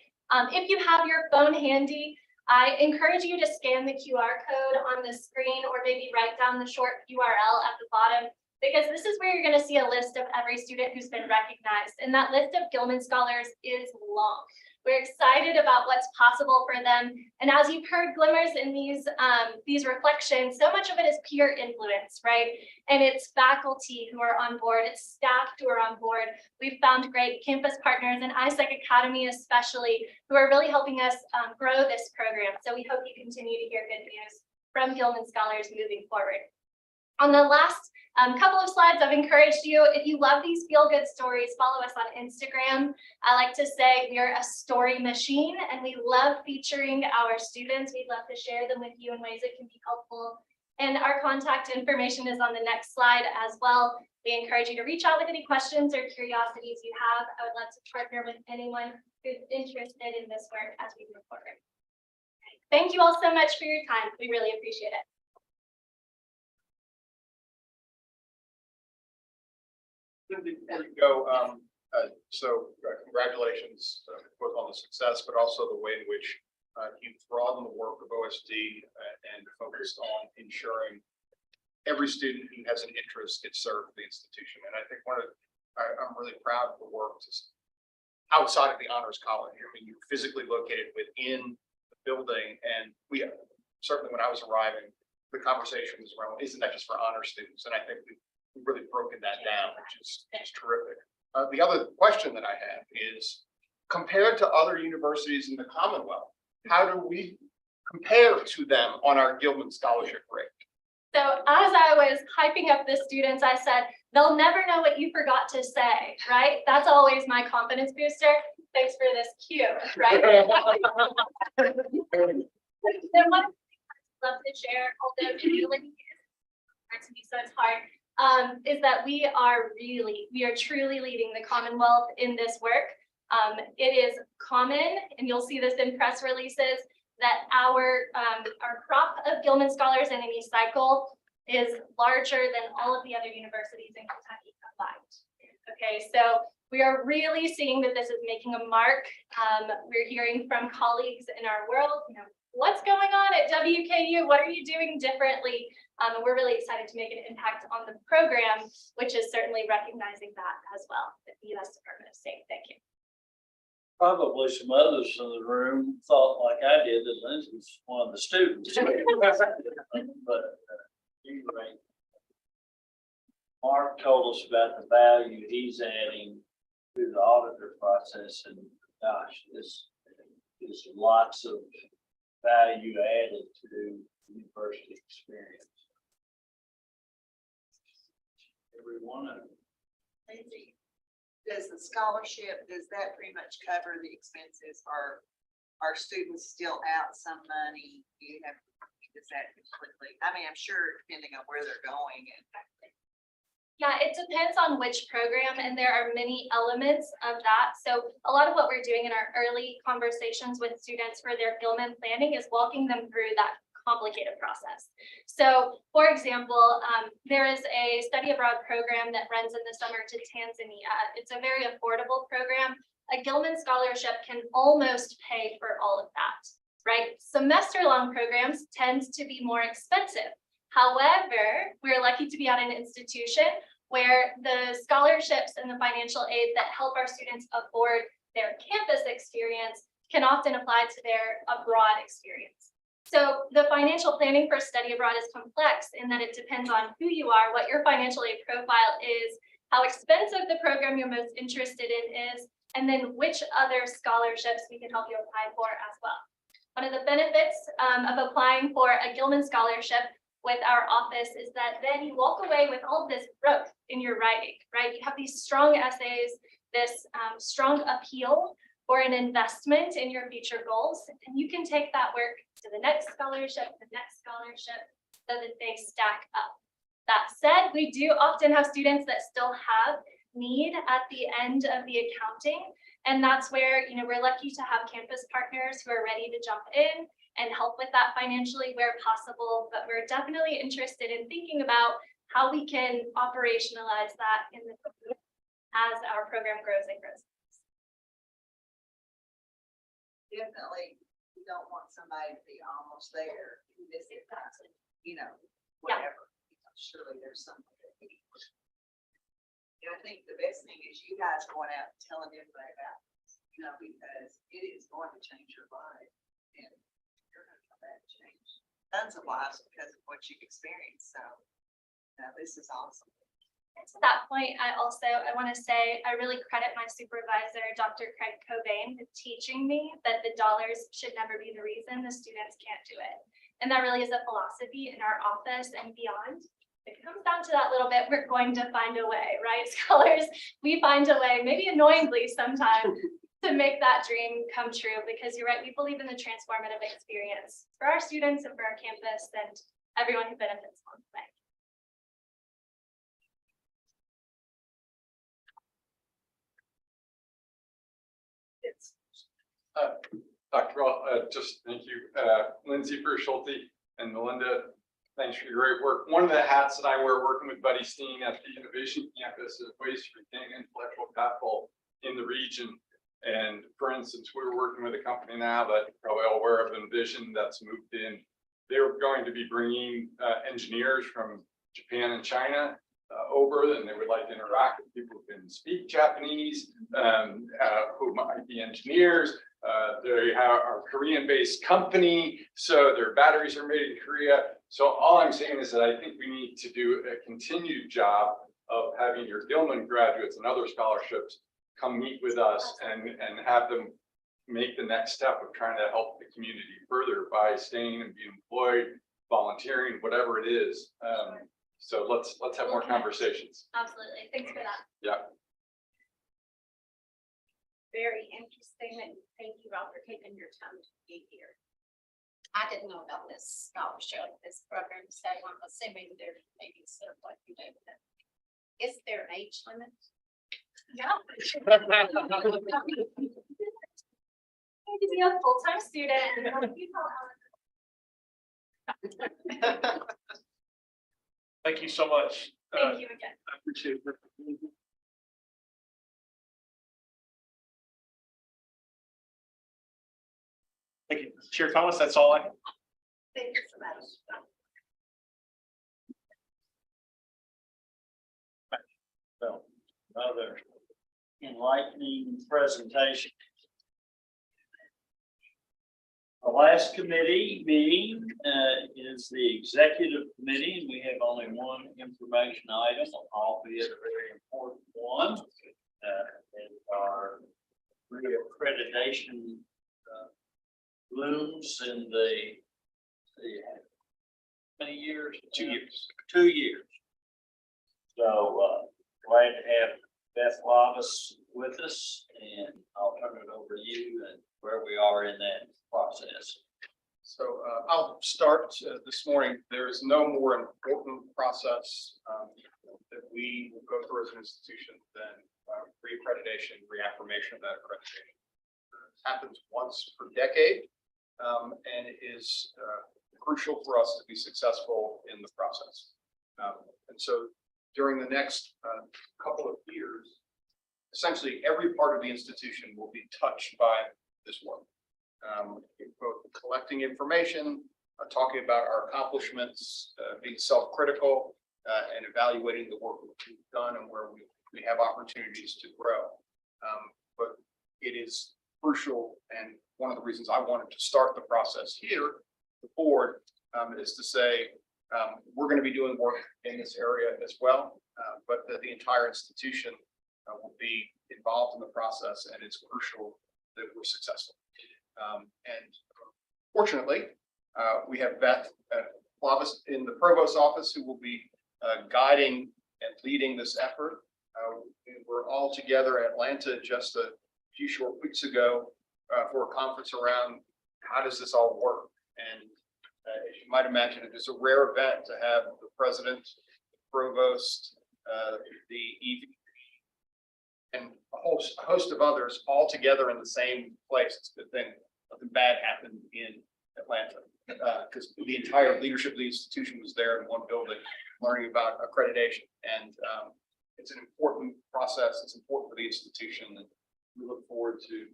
If you have your phone handy, I encourage you to scan the QR code on the screen or maybe write down the short URL at the bottom, because this is where you're going to see a list of every student who's been recognized. And that list of Gilman Scholars is long. We're excited about what's possible for them. And as you've heard glimmers in these reflections, so much of it is peer influence, right? And it's faculty who are on board, it's staff who are on board. We've found great campus partners and ISEC Academy especially, who are really helping us grow this program. So we hope you continue to hear good news from Gilman Scholars moving forward. On the last couple of slides, I've encouraged you, if you love these feel-good stories, follow us on Instagram. I like to say we are a story machine and we love featuring our students. We'd love to share them with you in ways that can be helpful. And our contact information is on the next slide as well. We encourage you to reach out with any questions or curiosities you have. I would love to partner with anyone who's interested in this work as we move forward. Thank you all so much for your time. We really appreciate it. Before you go, congratulations both on the success, but also the way in which you've broadened the work of OSD and focused on ensuring every student who has an interest gets served at the institution. And I think I'm really proud of the work outside of the Honors College. I mean, you're physically located within the building, and we certainly, when I was arriving, the conversation was around, isn't that just for honor students? And I think we've really broken that down, which is terrific. The other question that I have is, compared to other universities in the Commonwealth, how do we compare to them on our Gilman Scholarship rate? So as I was hyping up the students, I said, they'll never know what you forgot to say, right? That's always my confidence booster. Thanks for this cue, right? Then one of the things I'd love to share, although feeling hard to me, so it's hard, is that we are truly leading the Commonwealth in this work. It is common, and you'll see this in press releases, that our crop of Gilman Scholars in any cycle is larger than all of the other universities in Kentucky combined. Okay, so we are really seeing that this is making a mark. We're hearing from colleagues in our world, what's going on at WKU? What are you doing differently? And we're really excited to make an impact on the program, which is certainly recognizing that as well at the U.S. Department of State. Thank you. Probably some others in the room thought like I did, that Lindsay was one of the students. But anyway, Mark told us about the value he's adding to the auditor process, and gosh, this is lots of value added to university experience. Every one of them. Lindsay, does the scholarship, does that pretty much cover the expenses, or are students still out some money? Do you have, does that completely, I mean, I'm sure depending on where they're going and. Yeah, it depends on which program, and there are many elements of that. So a lot of what we're doing in our early conversations with students for their Gilman planning is walking them through that complicated process. So for example, there is a study abroad program that runs in the summer to Tanzania. It's a very affordable program. A Gilman scholarship can almost pay for all of that, right? Semester-long programs tend to be more expensive. However, we're lucky to be at an institution where the scholarships and the financial aid that help our students afford their campus experience can often apply to their abroad experience. So the financial planning for study abroad is complex in that it depends on who you are, what your financial aid profile is, how expensive the program you're most interested in is, and then which other scholarships we can help you apply for as well. One of the benefits of applying for a Gilman scholarship with our office is that then you walk away with all this growth in your writing, right? You have these strong essays, this strong appeal for an investment in your future goals, and you can take that work to the next scholarship, so that they stack up. That said, we do often have students that still have need at the end of the accounting, and that's where, you know, we're lucky to have campus partners who are ready to jump in and help with that financially where possible, but we're definitely interested in thinking about how we can operationalize that in the as our program grows and grows. Definitely, you don't want somebody to be almost there, miss it, you know, whatever. Surely there's something. And I think the best thing is you guys going out and telling everybody about this, you know, because it is going to change your life. And you're going to come back and change tons of lives because of what you've experienced. So, this is awesome. And to that point, I want to say I really credit my supervisor, Dr. Craig Cobain, with teaching me that the dollars should never be the reason the students can't do it. And that really is a philosophy in our office and beyond. If it comes down to that little bit, we're going to find a way, right? Scholars, we find a way, maybe annoyingly sometimes, to make that dream come true, because you're right, we believe in the transformative experience for our students and for our campus and everyone who benefits along the way. Dr. Roth, just thank you, Lindsay Schulte and Melinda. Thanks for your great work. One of the hats that I wear working with Buddy Steen at the Innovation Campus is ways to retain intellectual capital in the region. And for instance, we're working with a company now that you're probably all aware of, Envision, that's moved in. They're going to be bringing engineers from Japan and China over, and they would like to interact with people who can speak Japanese, who might be engineers. They are a Korean-based company, so their batteries are made in Korea. So all I'm saying is that I think we need to do a continued job of having your Gilman graduates and other scholarships come meet with us and have them make the next step of trying to help the community further by staying and being employed, volunteering, whatever it is. So let's have more conversations. Absolutely. Thanks for that. Yeah. Very interesting, and thank you all for taking your time to be here. I didn't know about this scholarship, this program, so I'm assuming there may be sort of what you do with it. Is there an age limit? Yeah. You can be a full-time student. Thank you so much. Thank you again. I appreciate it. Thank you, Chair Thomas. That's all I have. Thank you so much. So, another enlightening presentation. The last committee meeting is the executive committee, and we have only one information item, albeit a very important one. And our reaccreditation looms in the many years? 2 years. 2 years. So glad to have Beth Lavis with us, and I'll turn it over to you and where we are in that process. So I'll start this morning. There is no more important process that we will go through as an institution than reaccreditation, reaffirmation of that accreditation. It happens once per decade, and it is crucial for us to be successful in the process. And so during the next couple of years, essentially every part of the institution will be touched by this work. Both collecting information, talking about our accomplishments, being self-critical, and evaluating the work that we've done and where we have opportunities to grow. But it is crucial, and one of the reasons I wanted to start the process here, the board, is to say, we're going to be doing work in this area as well, but that the entire institution will be involved in the process, and it's crucial that we're successful. And fortunately, we have Beth Lavis in the provost office who will be guiding and leading this effort. We were all together in Atlanta just a few short weeks ago for a conference around how does this all work. And as you might imagine, it is a rare event to have the president, the provost, the EV, and a host of others all together in the same place. It's a good thing nothing bad happened in Atlanta because the entire leadership of the institution was there in one building learning about accreditation. And it's an important process. It's important for the institution. And we look forward to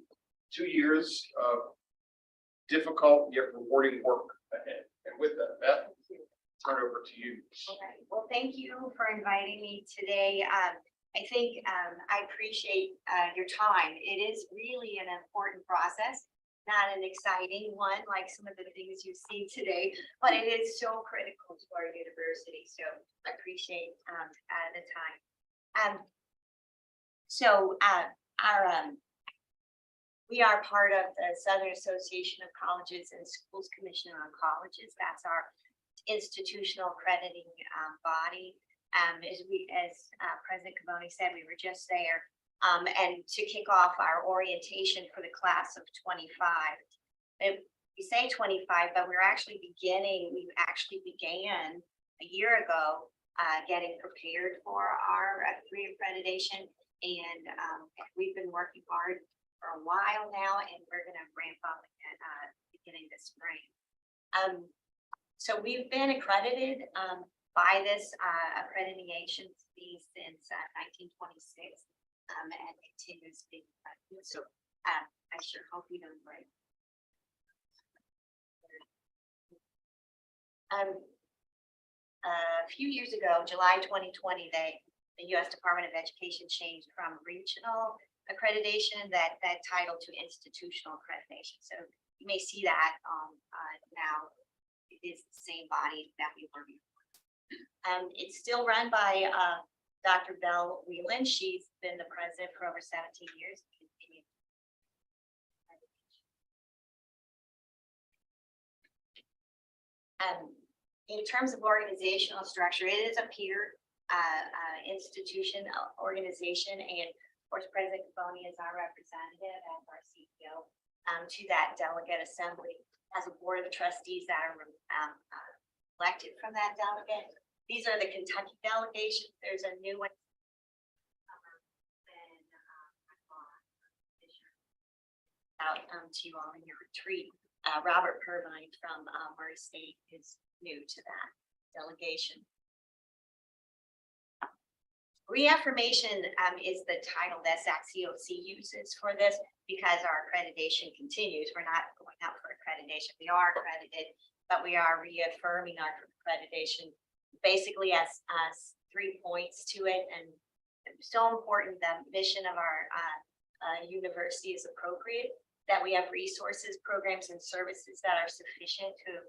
2 years of difficult yet rewarding work ahead. And with that, Beth, turn it over to you. Okay, well, thank you for inviting me today. I think I appreciate your time. It is really an important process, not an exciting one like some of the things you've seen today, but it is so critical to our university. So I appreciate the time. We are part of the Southern Association of Colleges and Schools Commission on Colleges. That's our institutional accrediting body. As President Cavoni said, we were just there. And to kick off our orientation for the class of 25. We say 25, but we actually began a year ago getting prepared for our reaccreditation. And we've been working hard for a while now, and we're going to ramp up at beginning this spring. So we've been accredited by this accrediting agency since 1926 and continues being accredited. So I sure hope you know great. A few years ago, July 2020, the U.S. Department of Education changed from regional accreditation, that title, to institutional accreditation. So you may see that now it is the same body that we were before. It's still run by Dr. Belle Whelan. She's been the president for over 17 years. In terms of organizational structure, it is a peer institution organization, and of course, President Cavoni is our representative as our CEO to that delegate assembly, as a board of trustees that are elected from that delegate. These are the Kentucky delegations. There's a new one. Out to you all in your retreat. Robert Purvine from Murray State is new to that delegation. Reaffirmation is the title that SAC-COC uses for this because our accreditation continues. We're not going out for accreditation. We are accredited, but we are reaffirming our accreditation. Basically has 3 points to it, and so important. The mission of our university is appropriate. that we have resources, programs, and services that are sufficient to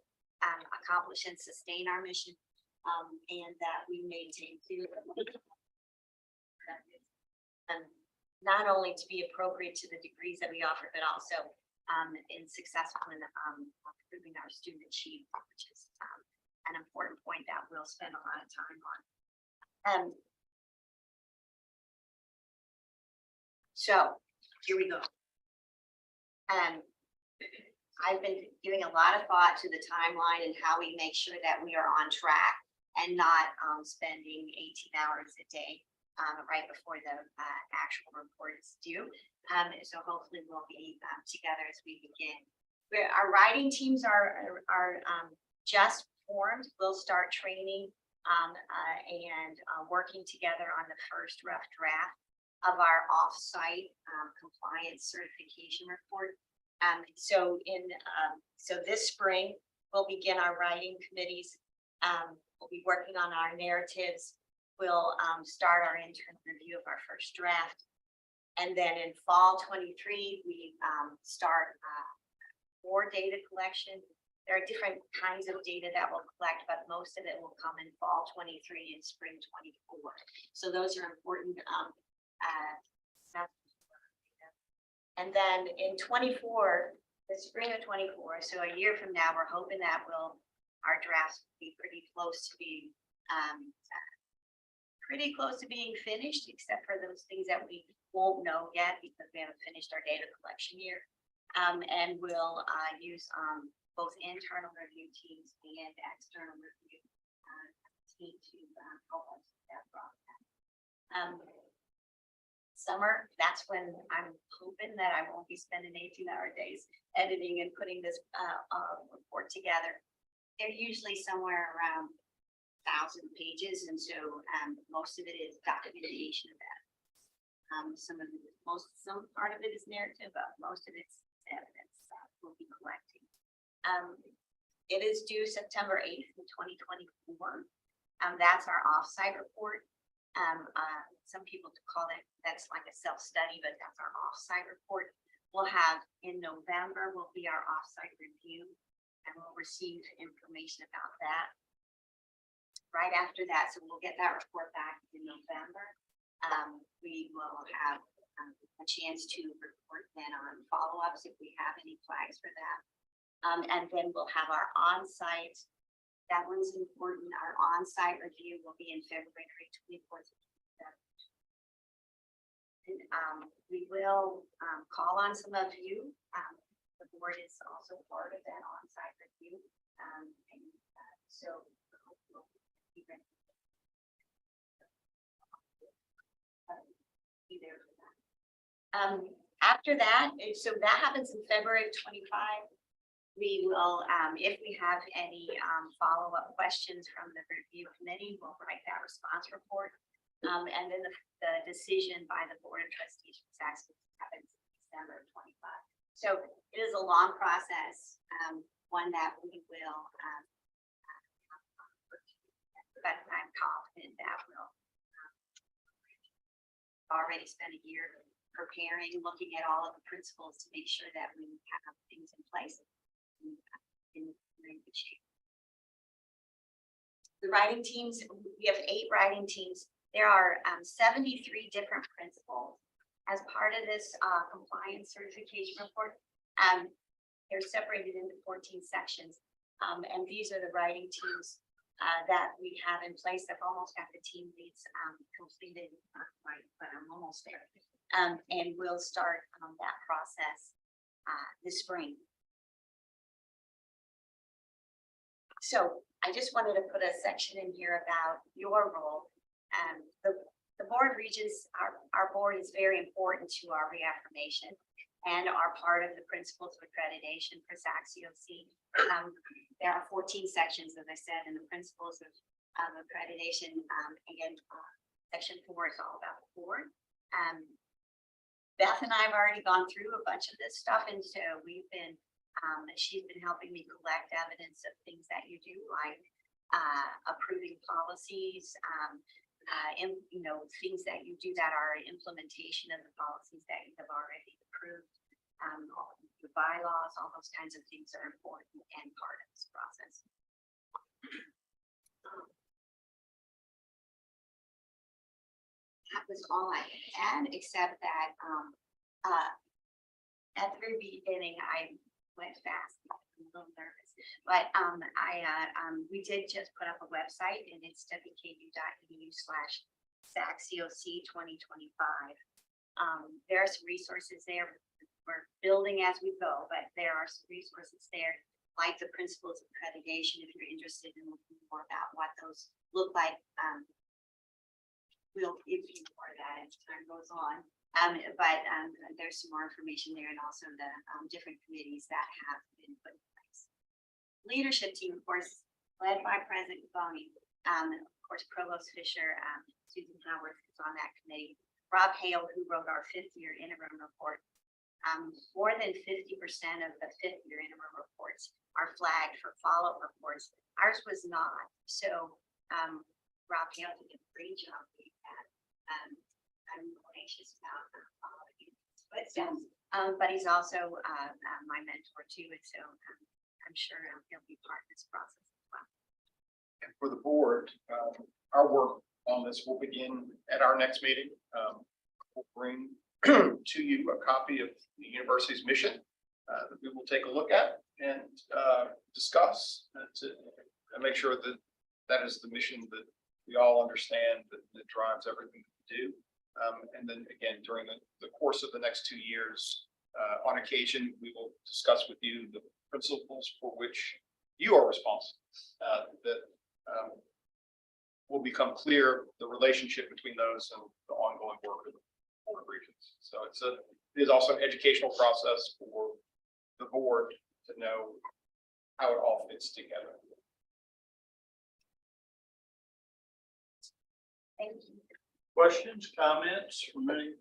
accomplish and sustain our mission, and that we maintain clear not only to be appropriate to the degrees that we offer, but also in successful in improving our student achievement, which is an important point that we'll spend a lot of time on. So here we go. I've been giving a lot of thought to the timeline and how we make sure that we are on track and not spending 18 hours a day right before the actual report is due. So hopefully we'll be together as we begin. Our writing teams are just formed. We'll start training and working together on the first rough draft of our off-site compliance certification report. So this spring, we'll begin our writing committees. We'll be working on our narratives. We'll start our internal review of our first draft. And then in fall 23, we start more data collection. There are different kinds of data that we'll collect, but most of it will come in fall 23 and spring 24. So those are important. And then in 24, the spring of 24, so a year from now, we're hoping that our drafts will be pretty close to being finished, except for those things that we won't know yet because we haven't finished our data collection year. And we'll use both internal review teams and external review team to help us with that process. Summer, that's when I'm hoping that I won't be spending 18-hour days editing and putting this report together. They're usually somewhere around 1,000 pages, and so most of it is documentation of that. Some part of it is narrative, but most of it's evidence we'll be collecting. It is due September 8th in 2024. That's our offsite report. Some people call that's like a self-study, but that's our offsite report. We'll have in November will be our offsite review, and we'll receive information about that. Right after that, so we'll get that report back in November. We will have a chance to report then on follow-ups if we have any flags for that. And then we'll have our on-site. That one's important. Our on-site review will be in February 24th. And we will call on some of you. The board is also part of that on-site review. So we'll be ready. Be there for that. After that, so that happens in February of 25. We will, if we have any follow-up questions from the review committee, we'll write that response report. And then the decision by the Board of Trustees happens in December of 25. So it is a long process, one that we will, but I'm confident that we'll already spend a year preparing, looking at all of the principles to make sure that we have things in place in very good shape. The writing teams, we have 8 writing teams. There are 73 different principles as part of this compliance certification report. They're separated into 14 sections. And these are the writing teams that we have in place. I've almost got the team leads completed, right, but I'm almost there. And we'll start that process this spring. So I just wanted to put a section in here about your role. The Board of Regents, our board is very important to our reaffirmation and are part of the principles of accreditation for SACS-COC. There are 14 sections, as I said, in the principles of accreditation. Again, section 4 is all about the board. Beth and I have already gone through a bunch of this stuff, and so we've been, she's been helping me collect evidence of things that you do, like approving policies, things that you do that are implementation of the policies that you have already approved. the bylaws, all those kinds of things are important and part of this process. That was all I had, except that, at the very beginning, I went fast, I'm a little nervous, but, we did just put up a website, and it's wku.edu/SACCOC 2025. There are some resources there. We're building as we go, but there are some resources there, like the principles of accreditation, if you're interested in looking more about what those look like. We'll give you more of that as time goes on. But there's some more information there, and also the different committees that have been put in place. Leadership team, of course, led by President Boney, of course, Provost Fisher, Susan Howard is on that committee. Rob Hale, who wrote our 5th-year interim report. More than 50% of the 5th-year interim reports are flagged for follow-up reports. Ours was not. So Rob Hale did a great job with that. I'm anxious about following his footsteps, but he's also my mentor too, and so I'm sure he'll be part of this process as well. And for the board, our work on this will begin at our next meeting. We'll bring to you a copy of the university's mission that we will take a look at and discuss to make sure that that is the mission that we all understand that drives everything that we do. And then again, during the course of the next 2 years, on occasion, we will discuss with you the principles for which you are responsible. That will become clear, the relationship between those and the ongoing work of the Board of Regents. So it is also an educational process for the board to know how it all fits together. Thank you. Questions, comments from any?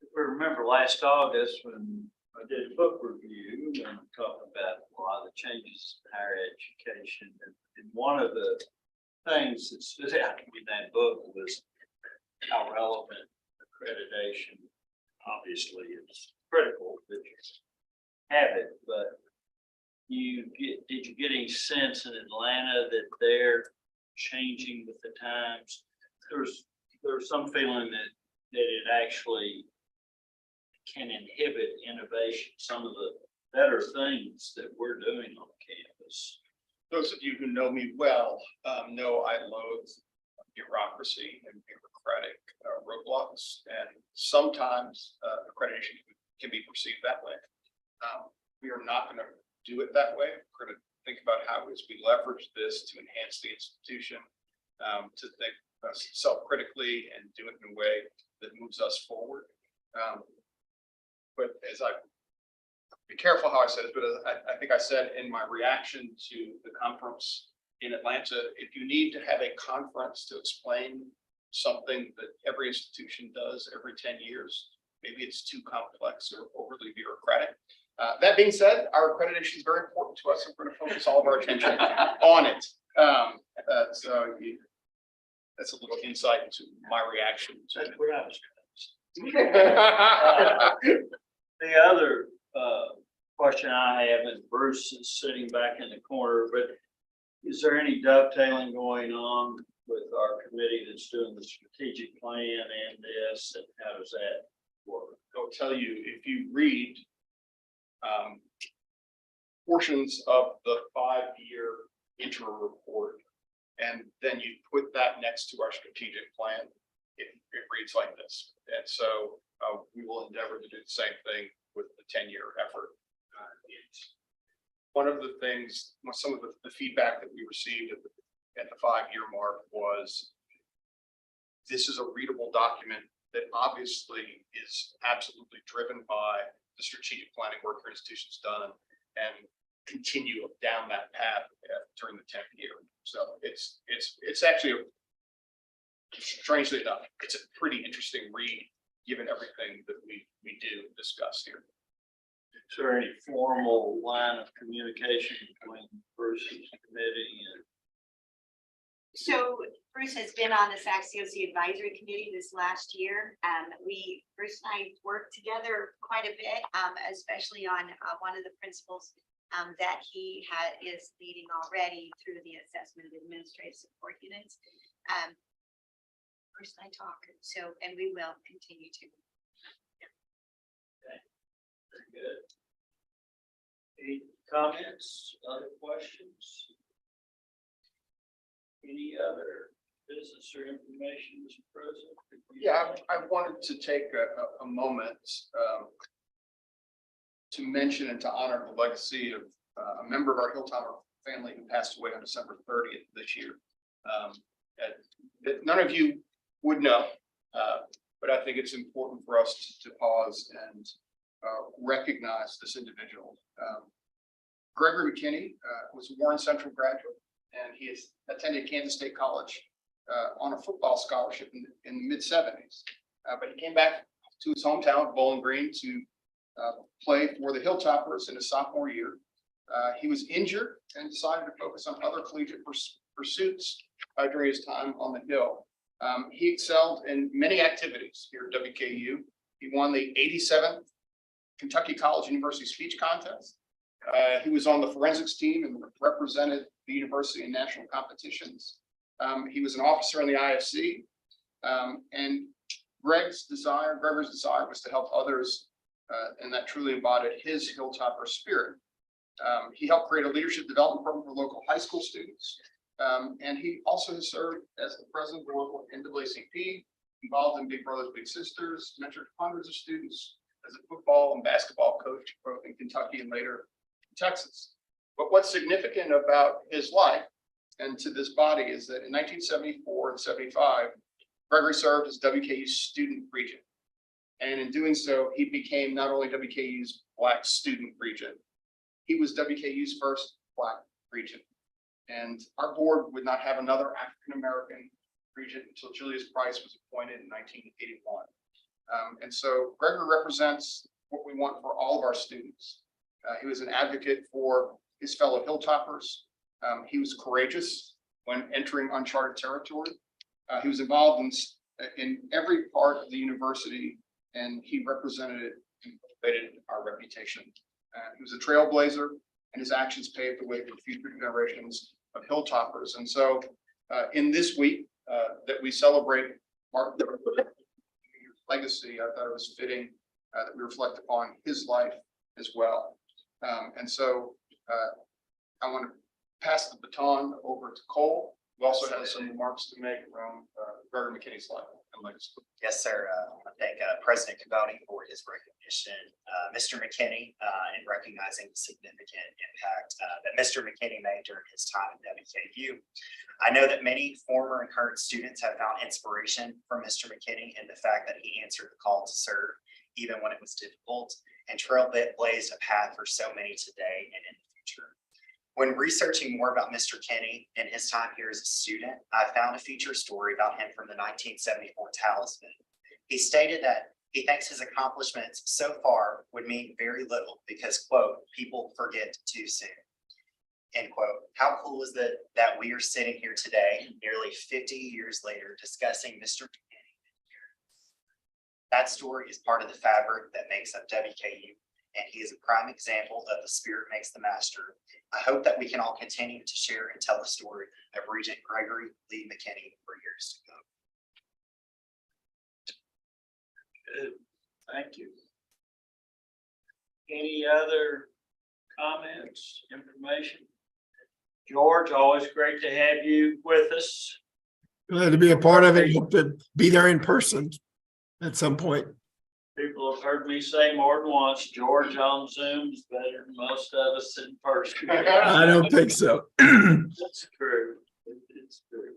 If we remember last August when I did a book review and talked about a lot of the changes in higher education, and one of the things that stood out in that book was how relevant accreditation obviously is critical that you have it, but did you get any sense in Atlanta that they're changing with the times? There's some feeling that it actually can inhibit innovation, some of the better things that we're doing on campus. Those of you who know me well know I loathe bureaucracy and bureaucratic roadblocks, and sometimes accreditation can be perceived that way. We are not going to do it that way. We're going to think about how as we leverage this to enhance the institution, to think self-critically and do it in a way that moves us forward. But as be careful how I said it, but I think I said in my reaction to the conference in Atlanta, if you need to have a conference to explain something that every institution does every 10 years, maybe it's too complex or overly bureaucratic. That being said, our accreditation is very important to us, and we're going to focus all of our attention on it. So that's a little insight into my reaction to it. The other question I have is Bruce is sitting back in the corner, but is there any dovetailing going on with our committee that's doing the strategic plan and this, and how does that work? I'll tell you, if you read portions of the 5-year interim report, and then you put that next to our strategic plan, it reads like this. And so we will endeavor to do the same thing with the 10-year effort. One of the things, some of the feedback that we received at the 5-year mark was, this is a readable document that obviously is absolutely driven by the strategic planning work your institution's done, and continue down that path during the 10th year. So it's actually, strangely enough, it's a pretty interesting read given everything that we do discuss here. Is there any formal line of communication between Bruce's committee and So Bruce has been on the Sac COC Advisory Committee this last year. Bruce and I worked together quite a bit, especially on one of the principles that he is leading already through the assessment of administrative support units. Bruce and I talk, and we will continue to. Very good. Any comments, other questions? Any other business or information, Mr. President? Yeah, I wanted to take a moment to mention and to honor the legacy of a member of our Hilltopper family who passed away on December 30th this year. That none of you would know, but I think it's important for us to pause and recognize this individual. Gregory McKinney was a Warren Central graduate, and he has attended Kansas State College on a football scholarship in the mid-70s. But he came back to his hometown, Bowling Green, to play for the Hilltoppers in his sophomore year. He was injured and decided to focus on other collegiate pursuits during his time on the Hill. He excelled in many activities here at WKU. He won the 87th Kentucky College University Speech Contest. He was on the forensics team and represented the university in national competitions. He was an officer in the IFC, and Gregory's desire was to help others, and that truly embodied his Hilltopper spirit. He helped create a leadership development program for local high school students, and he also has served as the president of the local NAACP, involved in Big Brothers Big Sisters, mentored hundreds of students as a football and basketball coach, both in Kentucky and later Texas. But what's significant about his life and to this body is that in 1974 and 75, Gregory served as WKU's student regent. And in doing so, he became not only WKU's Black student regent, he was WKU's first Black regent. And our board would not have another African-American regent until Julius Price was appointed in 1981. And so Gregory represents what we want for all of our students. He was an advocate for his fellow Hilltoppers. He was courageous when entering uncharted territory. He was involved in every part of the university, and he represented it and cultivated our reputation. He was a trailblazer, and his actions paved the way for future generations of Hilltoppers. And so in this week that we celebrate Martin Luther King's legacy, I thought it was fitting that we reflect upon his life as well. And so I want to pass the baton over to Cole, who also has some remarks to make around Gregory McKinney's life and legacy. Yes, sir. I want to thank President Caboni for his recognition, Mr. McKinney, in recognizing the significant impact that Mr. McKinney made during his time at WKU. I know that many former and current students have found inspiration from Mr. McKinney in the fact that he answered the call to serve, even when it was difficult, and trailblazed a path for so many today and in the future. When researching more about Mr. Kinney and his time here as a student, I found a feature story about him from the 1974 Talisman. He stated that he thinks his accomplishments so far would mean very little because, quote, people forget too soon, end quote. How cool is that we are sitting here today, nearly 50 years later, discussing Mr. Kinney? That story is part of the fabric that makes up WKU, and he is a prime example of the spirit makes the master. I hope that we can all continue to share and tell the story of Regent Gregory Lee McKinney for years to come. Good, thank you. Any other comments, information? George, always great to have you with us. Glad to be a part of it. Hope to be there in person at some point. People have heard me say more than once, George on Zoom is better than most of us in person. I don't think so. That's true. It's true.